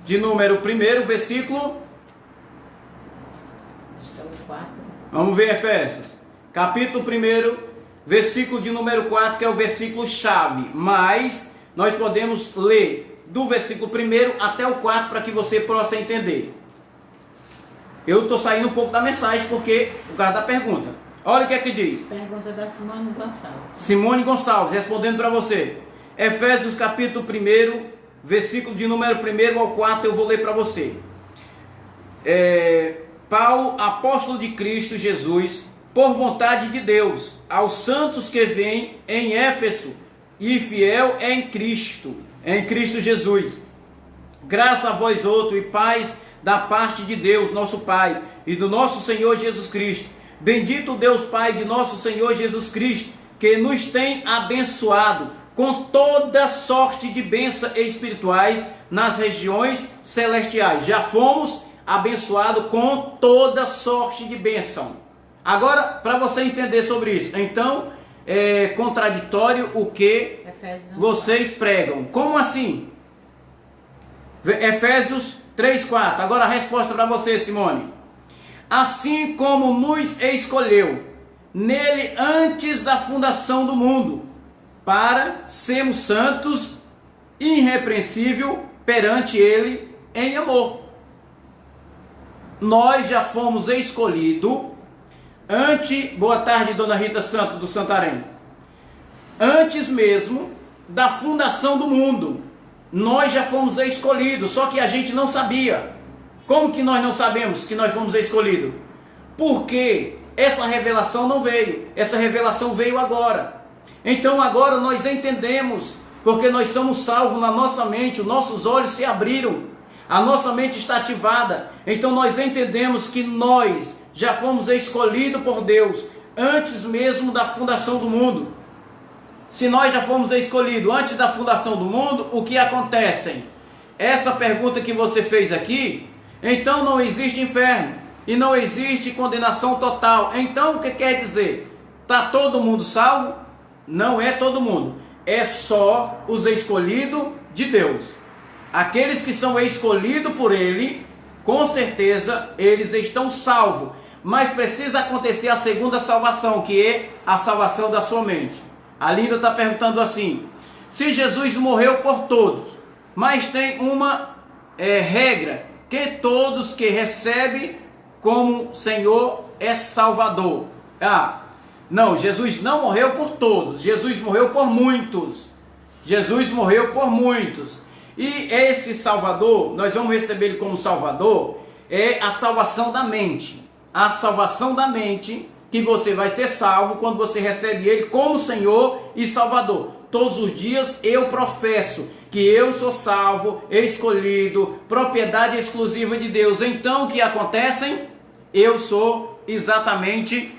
de número 1, versículo. Acho que é o 4. Vamos ver Efésios. Capítulo 1, versículo de número 4, que é o versículo chave. Mas nós podemos ler do versículo 1 até o 4 para que você possa entender. Eu estou saindo um pouco da mensagem porque por causa da pergunta. Olha o que é que diz. Pergunta da Simone Gonçalves. Simone Gonçalves, respondendo para você. Efésios capítulo 1, versículo de número 1 ao 4, eu vou ler para você. Paulo, apóstolo de Cristo Jesus, por vontade de Deus, aos santos que vêm em Éfeso e fiel em Cristo Jesus. Graça a vós outros e paz da parte de Deus, nosso Pai, e do nosso Senhor Jesus Cristo. Bendito Deus Pai de nosso Senhor Jesus Cristo, que nos tem abençoado com toda sorte de bênçãos espirituais nas regiões celestiais. Já fomos abençoados com toda sorte de bênção. Agora, para você entender sobre isso, então, é contraditório o que vocês pregam. Como assim? Efésios 3:4. Agora a resposta para você, Simone. Assim como nos escolheu nele antes da fundação do mundo, para sermos santos, irrepreensível perante ele em amor. Nós já fomos escolhidos antes, boa tarde, Dona Rita Santos do Santarém, antes mesmo da fundação do mundo. Nós já fomos escolhidos, só que a gente não sabia. Como que nós não sabemos que nós fomos escolhidos? Porque essa revelação não veio. Essa revelação veio agora. Então agora nós entendemos, porque nós somos salvos na nossa mente, os nossos olhos se abriram, a nossa mente está ativada. Então nós entendemos que nós já fomos escolhidos por Deus antes mesmo da fundação do mundo. Se nós já fomos escolhidos antes da fundação do mundo, o que acontece? Essa pergunta que você fez aqui, então não existe inferno e não existe condenação total. Então o que quer dizer? Está todo mundo salvo? Não é todo mundo, é só os escolhidos de Deus. Aqueles que são escolhidos por Ele, com certeza eles estão salvos. Mas precisa acontecer a segunda salvação, que é a salvação da sua mente. A Linda está perguntando assim: se Jesus morreu por todos, mas tem uma regra, que todos que recebem como Senhor é Salvador. Não, Jesus não morreu por todos, Jesus morreu por muitos. Jesus morreu por muitos. E esse Salvador, nós vamos receber ele como Salvador, é a salvação da mente. A salvação da mente, que você vai ser salvo quando você recebe Ele como Senhor e Salvador. Todos os dias eu professo que eu sou salvo, escolhido, propriedade exclusiva de Deus. Então o que acontece? Eu sou exatamente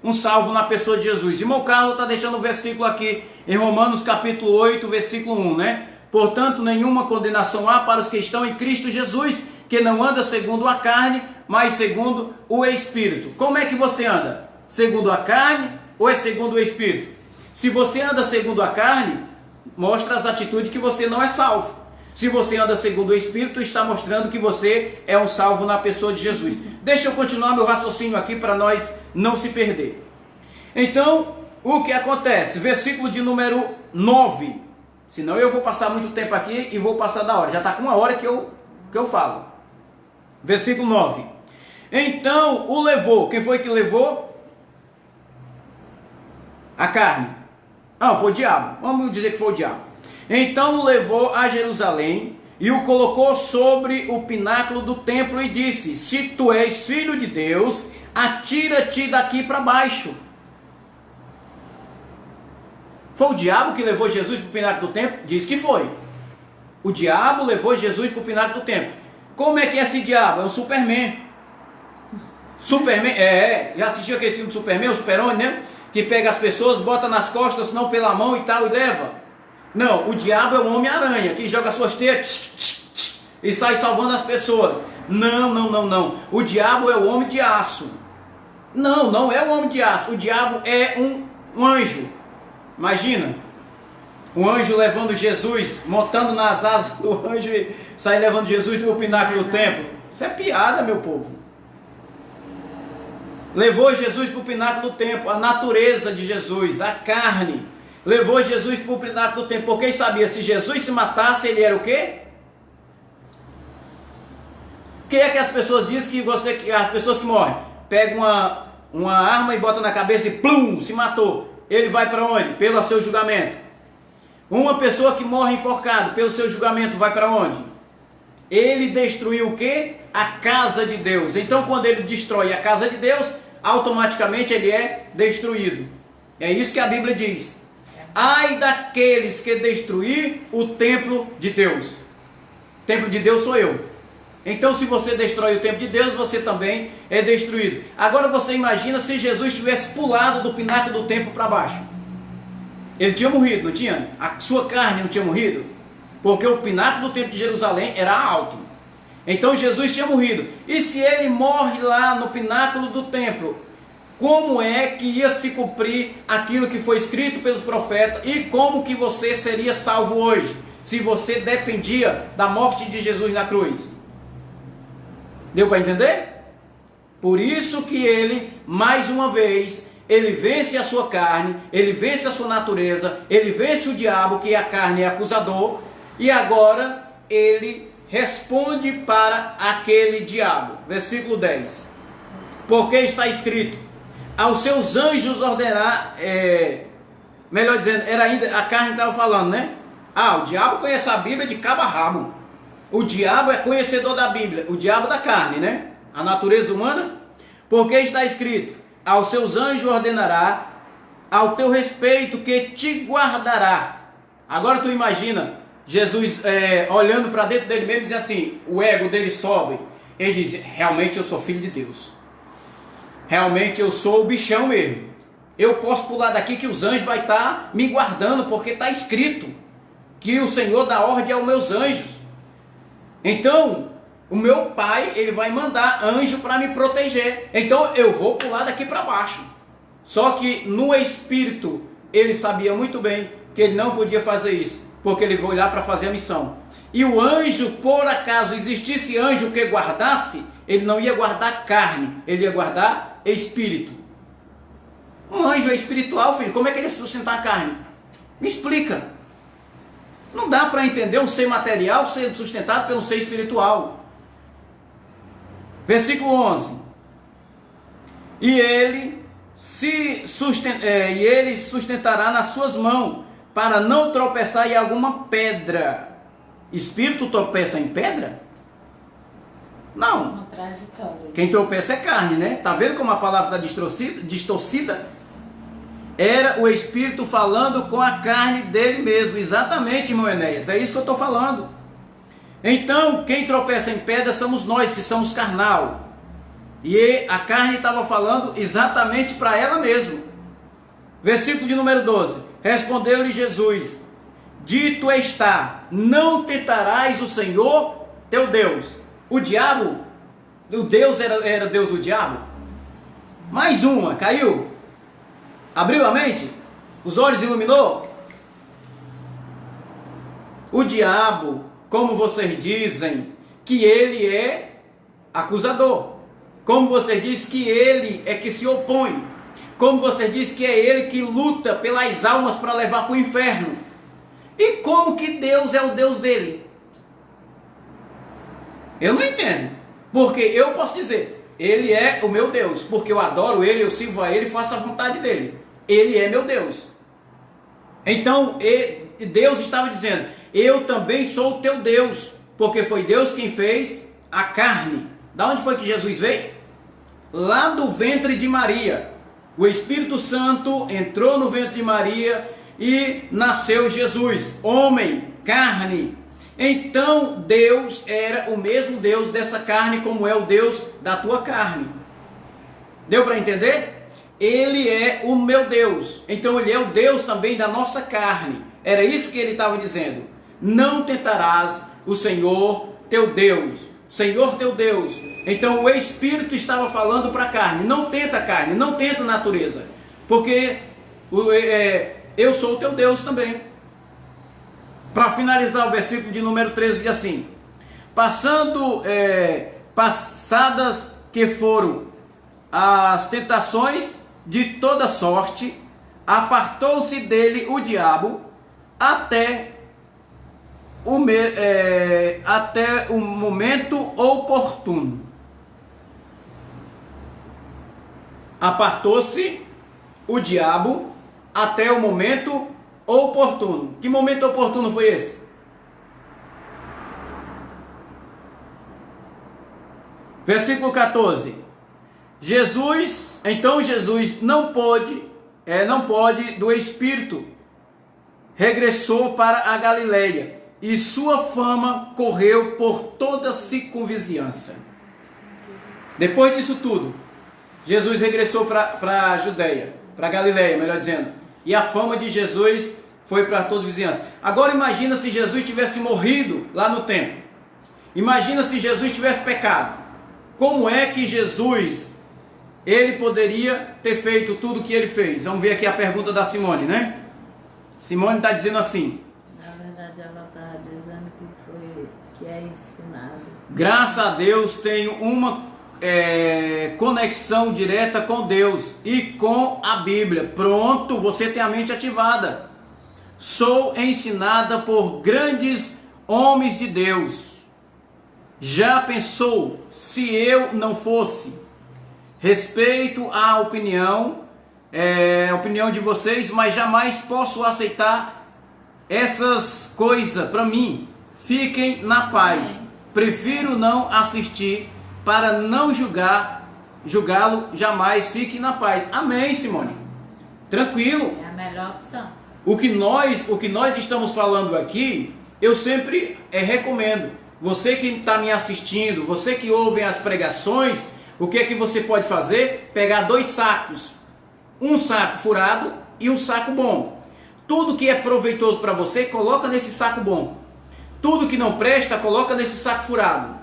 um salvo na pessoa de Jesus. Irmão Carlos está deixando o versículo aqui em Romanos capítulo 8, versículo 1, né? Portanto, nenhuma condenação há para os que estão em Cristo Jesus, que não anda segundo a carne, mas segundo o Espírito. Como é que você anda? Segundo a carne ou é segundo o Espírito? Se você anda segundo a carne, mostra as atitudes que você não é salvo. Se você anda segundo o Espírito, está mostrando que você é um salvo na pessoa de Jesus. Deixa eu continuar meu raciocínio aqui para nós não se perder. Então, o que acontece? Versículo de número 9. Senão eu vou passar muito tempo aqui e vou passar da hora. Já está com uma hora que eu falo. Versículo 9. Então o levou. Quem foi que levou? A carne. Não, foi o diabo. Vamos dizer que foi o diabo. Então o levou a Jerusalém e o colocou sobre o pináculo do templo e disse: se tu és filho de Deus, atira-te daqui para baixo. Foi o diabo que levou Jesus para o pináculo do templo? Diz que foi. O diabo levou Jesus para o pináculo do templo. Como é que é esse diabo? É um Superman. Superman, já assistiu aquele filme do Superman, o Super-Homem, né? Que pega as pessoas, bota nas costas, não pela mão e tal, e leva. Não, o diabo é o Homem-Aranha, que joga suas teias e sai salvando as pessoas. Não. O diabo é o homem de aço. Não é o homem de aço. O diabo é um anjo. Imagina, um anjo levando Jesus, montando nas asas do anjo e sai levando Jesus para o pináculo do templo. Isso é piada, meu povo. Levou Jesus para o pináculo do templo, a natureza de Jesus, a carne. Levou Jesus para o pináculo do templo, porque ele sabia, se Jesus se matasse, ele era o quê? O que é que as pessoas dizem que a pessoa que morre, pega uma arma e bota na cabeça e plum, se matou. Ele vai para onde? Pelo seu julgamento. Uma pessoa que morre enforcado, pelo seu julgamento, vai para onde? Ele destruiu o quê? A casa de Deus. Então, quando ele destrói a casa de Deus, automaticamente ele é destruído. É isso que a Bíblia diz. Ai daqueles que destruir o templo de Deus. O templo de Deus sou eu. Então, se você destrói o templo de Deus, você também é destruído. Agora você imagina se Jesus tivesse pulado do pináculo do templo para baixo. Ele tinha morrido, não tinha? A sua carne não tinha morrido? Porque o pináculo do templo de Jerusalém era alto. Então Jesus tinha morrido. E se ele morre lá no pináculo do templo, como é que ia se cumprir aquilo que foi escrito pelos profetas? E como que você seria salvo hoje, se você dependia da morte de Jesus na cruz? Deu para entender? Por isso que ele, mais uma vez, ele vence a sua carne, ele vence a sua natureza, ele vence o diabo, que é a carne é acusador, e agora ele responde para aquele diabo. Versículo 10. Porque está escrito: aos seus anjos ordenar, melhor dizendo, era ainda a carne que estava falando, né? O diabo conhece a Bíblia de cabo a rabo. O diabo é conhecedor da Bíblia, o diabo da carne, né? A natureza humana. Porque está escrito: aos seus anjos ordenará ao teu respeito que te guardará. Agora tu imagina Jesus olhando para dentro dele mesmo e diz assim, o ego dele sobe. Ele diz: realmente eu sou filho de Deus. Realmente eu sou o bichão mesmo. Eu posso pular daqui que os anjos vão estar me guardando, porque está escrito que o Senhor dá ordem aos meus anjos. Então, o meu pai, ele vai mandar anjo para me proteger. Então, eu vou pular daqui para baixo. Só que no espírito, ele sabia muito bem que ele não podia fazer isso, porque ele foi lá para fazer a missão. E o anjo, por acaso existisse anjo que guardasse, ele não ia guardar carne, ele ia guardar espírito. Um anjo é espiritual, filho. Como é que ele ia sustentar a carne? Me explica. Não dá para entender um ser material sendo sustentado pelo ser espiritual. Versículo 11. E ele sustentará nas suas mãos, para não tropeçar em alguma pedra. Espírito tropeça em pedra? Não. Contraditório. Quem tropeça é carne, né? Tá vendo como a palavra está distorcida? Era o Espírito falando com a carne dele mesmo. Exatamente, irmão Enéas. É isso que eu estou falando. Então, quem tropeça em pedra somos nós, que somos carnal. E a carne estava falando exatamente para ela mesma. Versículo de número 12. Respondeu-lhe Jesus: dito está, não tentarás o Senhor teu Deus. O diabo, o Deus era Deus do diabo? Mais uma, caiu? Abriu a mente? Os olhos iluminou? O diabo, como vocês dizem, que ele é acusador. Como vocês dizem que ele é que se opõe. Como vocês dizem que é ele que luta pelas almas para levar para o inferno. E como que Deus é o Deus dele? Eu não entendo. Porque eu posso dizer, ele é o meu Deus, porque eu adoro ele, eu sirvo a ele e faço a vontade dele. Ele é meu Deus. Então, Deus estava dizendo, eu também sou o teu Deus, porque foi Deus quem fez a carne. Da onde foi que Jesus veio? Lá do ventre de Maria. O Espírito Santo entrou no ventre de Maria e nasceu Jesus, homem, carne. Então Deus era o mesmo Deus dessa carne como é o Deus da tua carne. Deu para entender? Ele é o meu Deus. Então ele é o Deus também da nossa carne. Era isso que ele estava dizendo. Não tentarás o Senhor teu Deus. Senhor teu Deus. Então o Espírito estava falando para a carne. Não tenta a carne, não tenta a natureza. Porque eu sou o teu Deus também. Para finalizar o versículo de número 13 diz assim: passadas que foram as tentações de toda sorte, apartou-se dele o diabo até o momento oportuno. Apartou-se o diabo até o momento oportuno. Que momento oportuno foi esse? Versículo 14. Então Jesus não pôde do Espírito, regressou para a Galileia, e sua fama correu por toda a circunvizinhança. Depois disso tudo, Jesus regressou para a Judeia, para a Galileia, melhor dizendo, e a fama de Jesus foi para toda a vizinhança. Agora imagina se Jesus tivesse morrido lá no templo. Imagina se Jesus tivesse pecado. Como é que Jesus, ele poderia ter feito tudo o que ele fez? Vamos ver aqui a pergunta da Simone, né? Simone está dizendo assim. Na verdade ela está dizendo que é ensinado. Graças a Deus tenho uma conexão direta com Deus e com a Bíblia. Pronto, você tem a mente ativada. Sou ensinada por grandes homens de Deus. Já pensou se eu não fosse? Respeito a opinião de vocês, mas jamais posso aceitar essas coisas para mim. Fiquem na paz. Prefiro não assistir para não julgá-lo jamais. Fiquem na paz. Amém, Simone. Tranquilo. É a melhor opção. O que nós estamos falando aqui, eu sempre recomendo. Você que está me assistindo, você que ouve as pregações, o que é que você pode fazer? Pegar 2 sacos. Um saco furado e um saco bom. Tudo que é proveitoso para você, coloca nesse saco bom. Tudo que não presta, coloca nesse saco furado.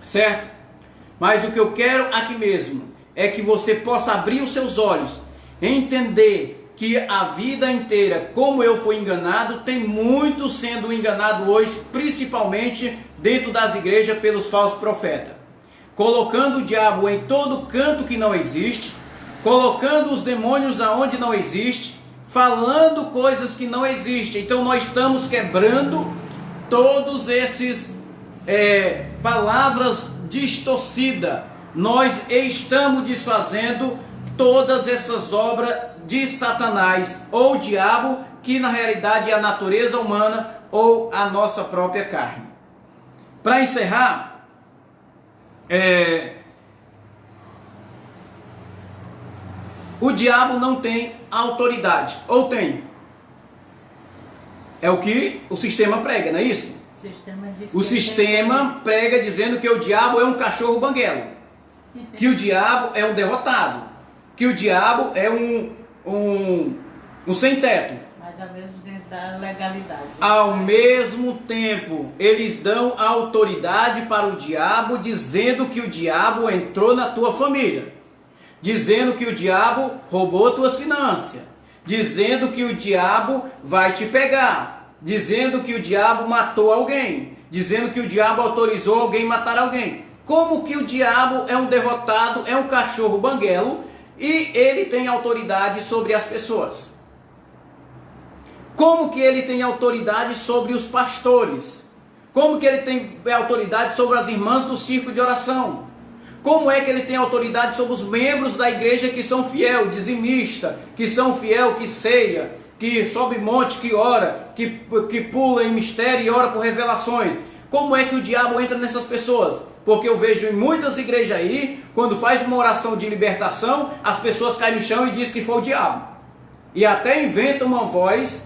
Certo? Mas o que eu quero aqui mesmo é que você possa abrir os seus olhos, entender que a vida inteira, como eu fui enganado, tem muitos sendo enganados hoje, principalmente dentro das igrejas pelos falsos profetas. Colocando o diabo em todo canto que não existe, colocando os demônios aonde não existe, falando coisas que não existem. Então nós estamos quebrando todos esses palavras distorcidas. Nós estamos desfazendo todas essas obras de Satanás ou diabo, que na realidade é a natureza humana ou a nossa própria carne. Para encerrar, O diabo não tem autoridade, ou tem? É o que o sistema prega, não é isso? O sistema prega dizendo que o diabo é um cachorro banguelo, que o diabo é um derrotado, que o diabo é um sem teto. Mas ao mesmo tempo da legalidade. Ao mesmo tempo, eles dão autoridade para o diabo, dizendo que o diabo entrou na tua família, dizendo que o diabo roubou tuas finanças, dizendo que o diabo vai te pegar, dizendo que o diabo matou alguém, dizendo que o diabo autorizou alguém matar alguém. Como que o diabo é um derrotado, é um cachorro banguelo e ele tem autoridade sobre as pessoas? Como que ele tem autoridade sobre os pastores? Como que ele tem autoridade sobre as irmãs do círculo de oração? Como é que ele tem autoridade sobre os membros da igreja que são fiel, dizimista, que são fiel, que ceia, que sobe monte, que ora, que pula em mistério e ora por revelações? Como é que o diabo entra nessas pessoas? Porque eu vejo em muitas igrejas aí, quando faz uma oração de libertação, as pessoas caem no chão e dizem que foi o diabo. E até inventam uma voz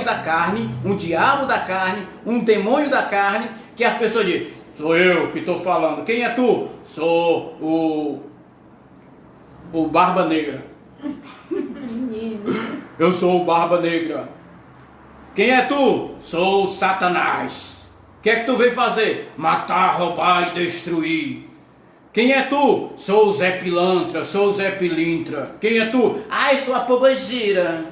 da carne, um diabo da carne, um demônio da carne, que as pessoas dizem: sou eu que estou falando. Quem é tu? Sou o Barba Negra. Eu sou o Barba Negra. Quem é tu? Sou o Satanás. O que é que tu veio fazer? Matar, roubar e destruir. Quem é tu? Sou o Zé Pilantra, sou o Zé Pilintra. Quem é tu? Ai, sou a Pombagira.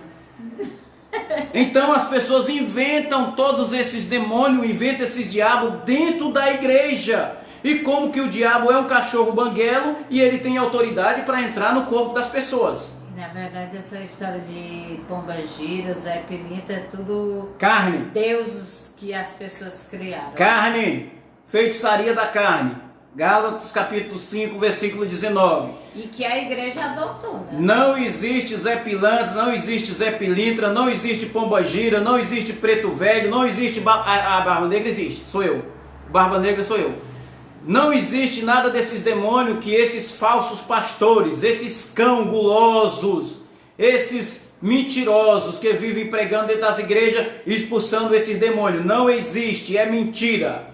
Então as pessoas inventam todos esses demônios, inventam esses diabos dentro da igreja. E como que o diabo é um cachorro banguelo e ele tem autoridade para entrar no corpo das pessoas? Na verdade, essa história de Pombagira, Zé Pilintra, é tudo carne. deuses que as pessoas criaram. Carne, feitiçaria da carne. Gálatas capítulo 5, versículo 19. E que a igreja adotou, né? Não existe Zé Pilantra, não existe Zé Pilintra, não existe Pombagira, não existe Preto Velho, não existe... A Barba Negra existe, sou eu. Barba Negra sou eu. Não existe nada desses demônios que esses falsos pastores, esses cão gulosos, esses mentirosos que vivem pregando dentro das igrejas e expulsando esses demônios. Não existe, é mentira.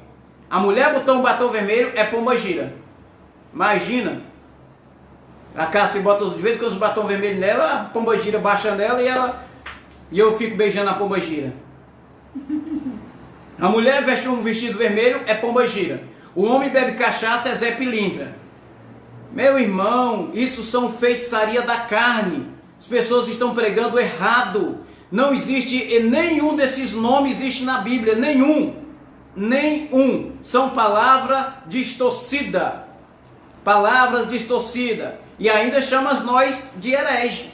A mulher botou um batom vermelho, é Pombagira. Imagina. A Cássia bota de vez que eu uso batom vermelho nela, a Pombagira baixa nela e eu fico beijando a Pombagira. A mulher veste um vestido vermelho, é Pombagira. O homem bebe cachaça, é Zé Pilintra. Meu irmão, isso são feitiçaria da carne. As pessoas estão pregando errado. Não existe, nenhum desses nomes existe na Bíblia, nenhum. São palavras distorcidas. Palavras distorcidas. E ainda chamas nós de herege.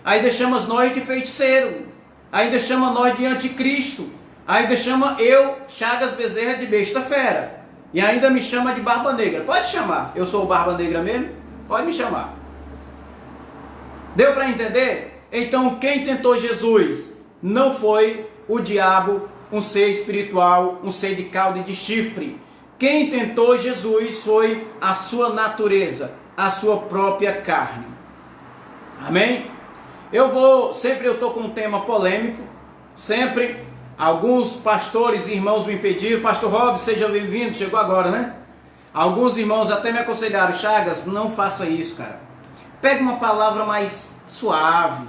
Ainda chamas nós de feiticeiro. Ainda chama nós de anticristo. Ainda chama eu, Chagas Bezerra, de besta fera. E ainda me chama de Barba Negra. Pode chamar. Eu sou o Barba Negra mesmo? Pode me chamar. Deu para entender? Então quem tentou Jesus não foi o diabo, um ser espiritual, um ser de cauda e de chifre. Quem tentou Jesus foi a sua natureza, a sua própria carne. Amém? Sempre eu estou com um tema polêmico, sempre. Alguns pastores e irmãos me pediram: pastor Rob, seja bem-vindo, chegou agora, né? Alguns irmãos até me aconselharam: Chagas, não faça isso, cara. Pega uma palavra mais suave,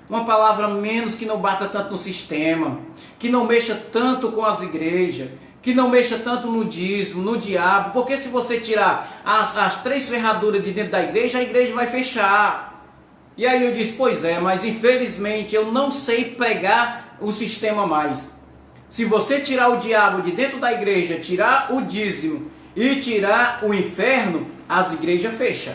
uma palavra menos que não bata tanto no sistema, que não mexa tanto com as igrejas, que não mexa tanto no dízimo, no diabo, porque se você tirar as 3 ferraduras de dentro da igreja, a igreja vai fechar. E aí eu disse: pois é, mas infelizmente eu não sei pregar o sistema mais. Se você tirar o diabo de dentro da igreja, tirar o dízimo e tirar o inferno, as igrejas fecham.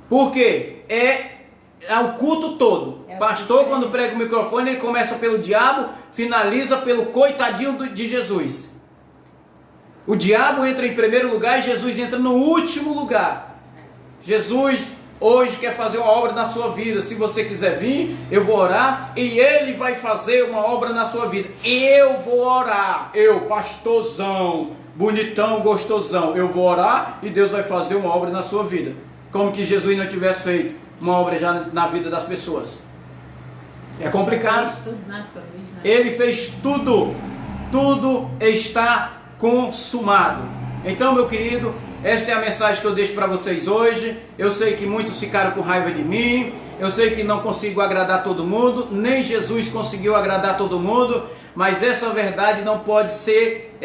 Por quê? É o culto todo. Pastor, quando prega o microfone, ele começa pelo diabo, finaliza pelo coitadinho de Jesus. O diabo entra em primeiro lugar e Jesus entra no último lugar. Jesus hoje quer fazer uma obra na sua vida. Se você quiser vir, eu vou orar e ele vai fazer uma obra na sua vida. Eu vou orar, eu, pastorzão, bonitão, gostosão. Eu vou orar e Deus vai fazer uma obra na sua vida. Como que Jesus não tivesse feito uma obra já na vida das pessoas. É complicado. Ele fez tudo. Tudo está consumado. Então, meu querido, esta é a mensagem que eu deixo para vocês hoje. Eu sei que muitos ficaram com raiva de mim. Eu sei que não consigo agradar todo mundo. Nem Jesus conseguiu agradar todo mundo. Mas essa verdade não pode ser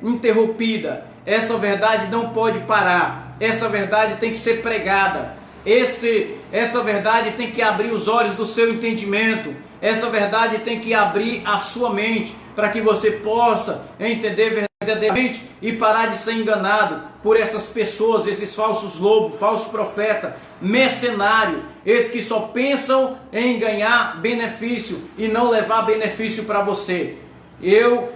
interrompida. Essa verdade não pode parar. Essa verdade tem que ser pregada. Essa verdade tem que abrir os olhos do seu entendimento. Essa verdade tem que abrir a sua mente para que você possa entender verdadeiramente e parar de ser enganado por essas pessoas, esses falsos lobos, falsos profetas, mercenários, esses que só pensam em ganhar benefício e não levar benefício para você. Eu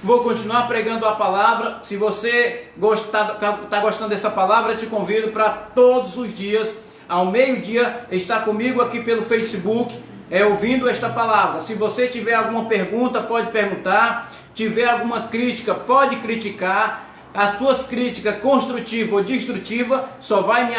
vou continuar pregando a palavra. Se você está gostando dessa palavra, eu te convido para todos os dias, ao meio-dia, estar comigo aqui pelo Facebook, ouvindo esta palavra. Se você tiver alguma pergunta, pode perguntar. Tiver alguma crítica, pode criticar. As tuas críticas construtivas ou destrutivas só vai me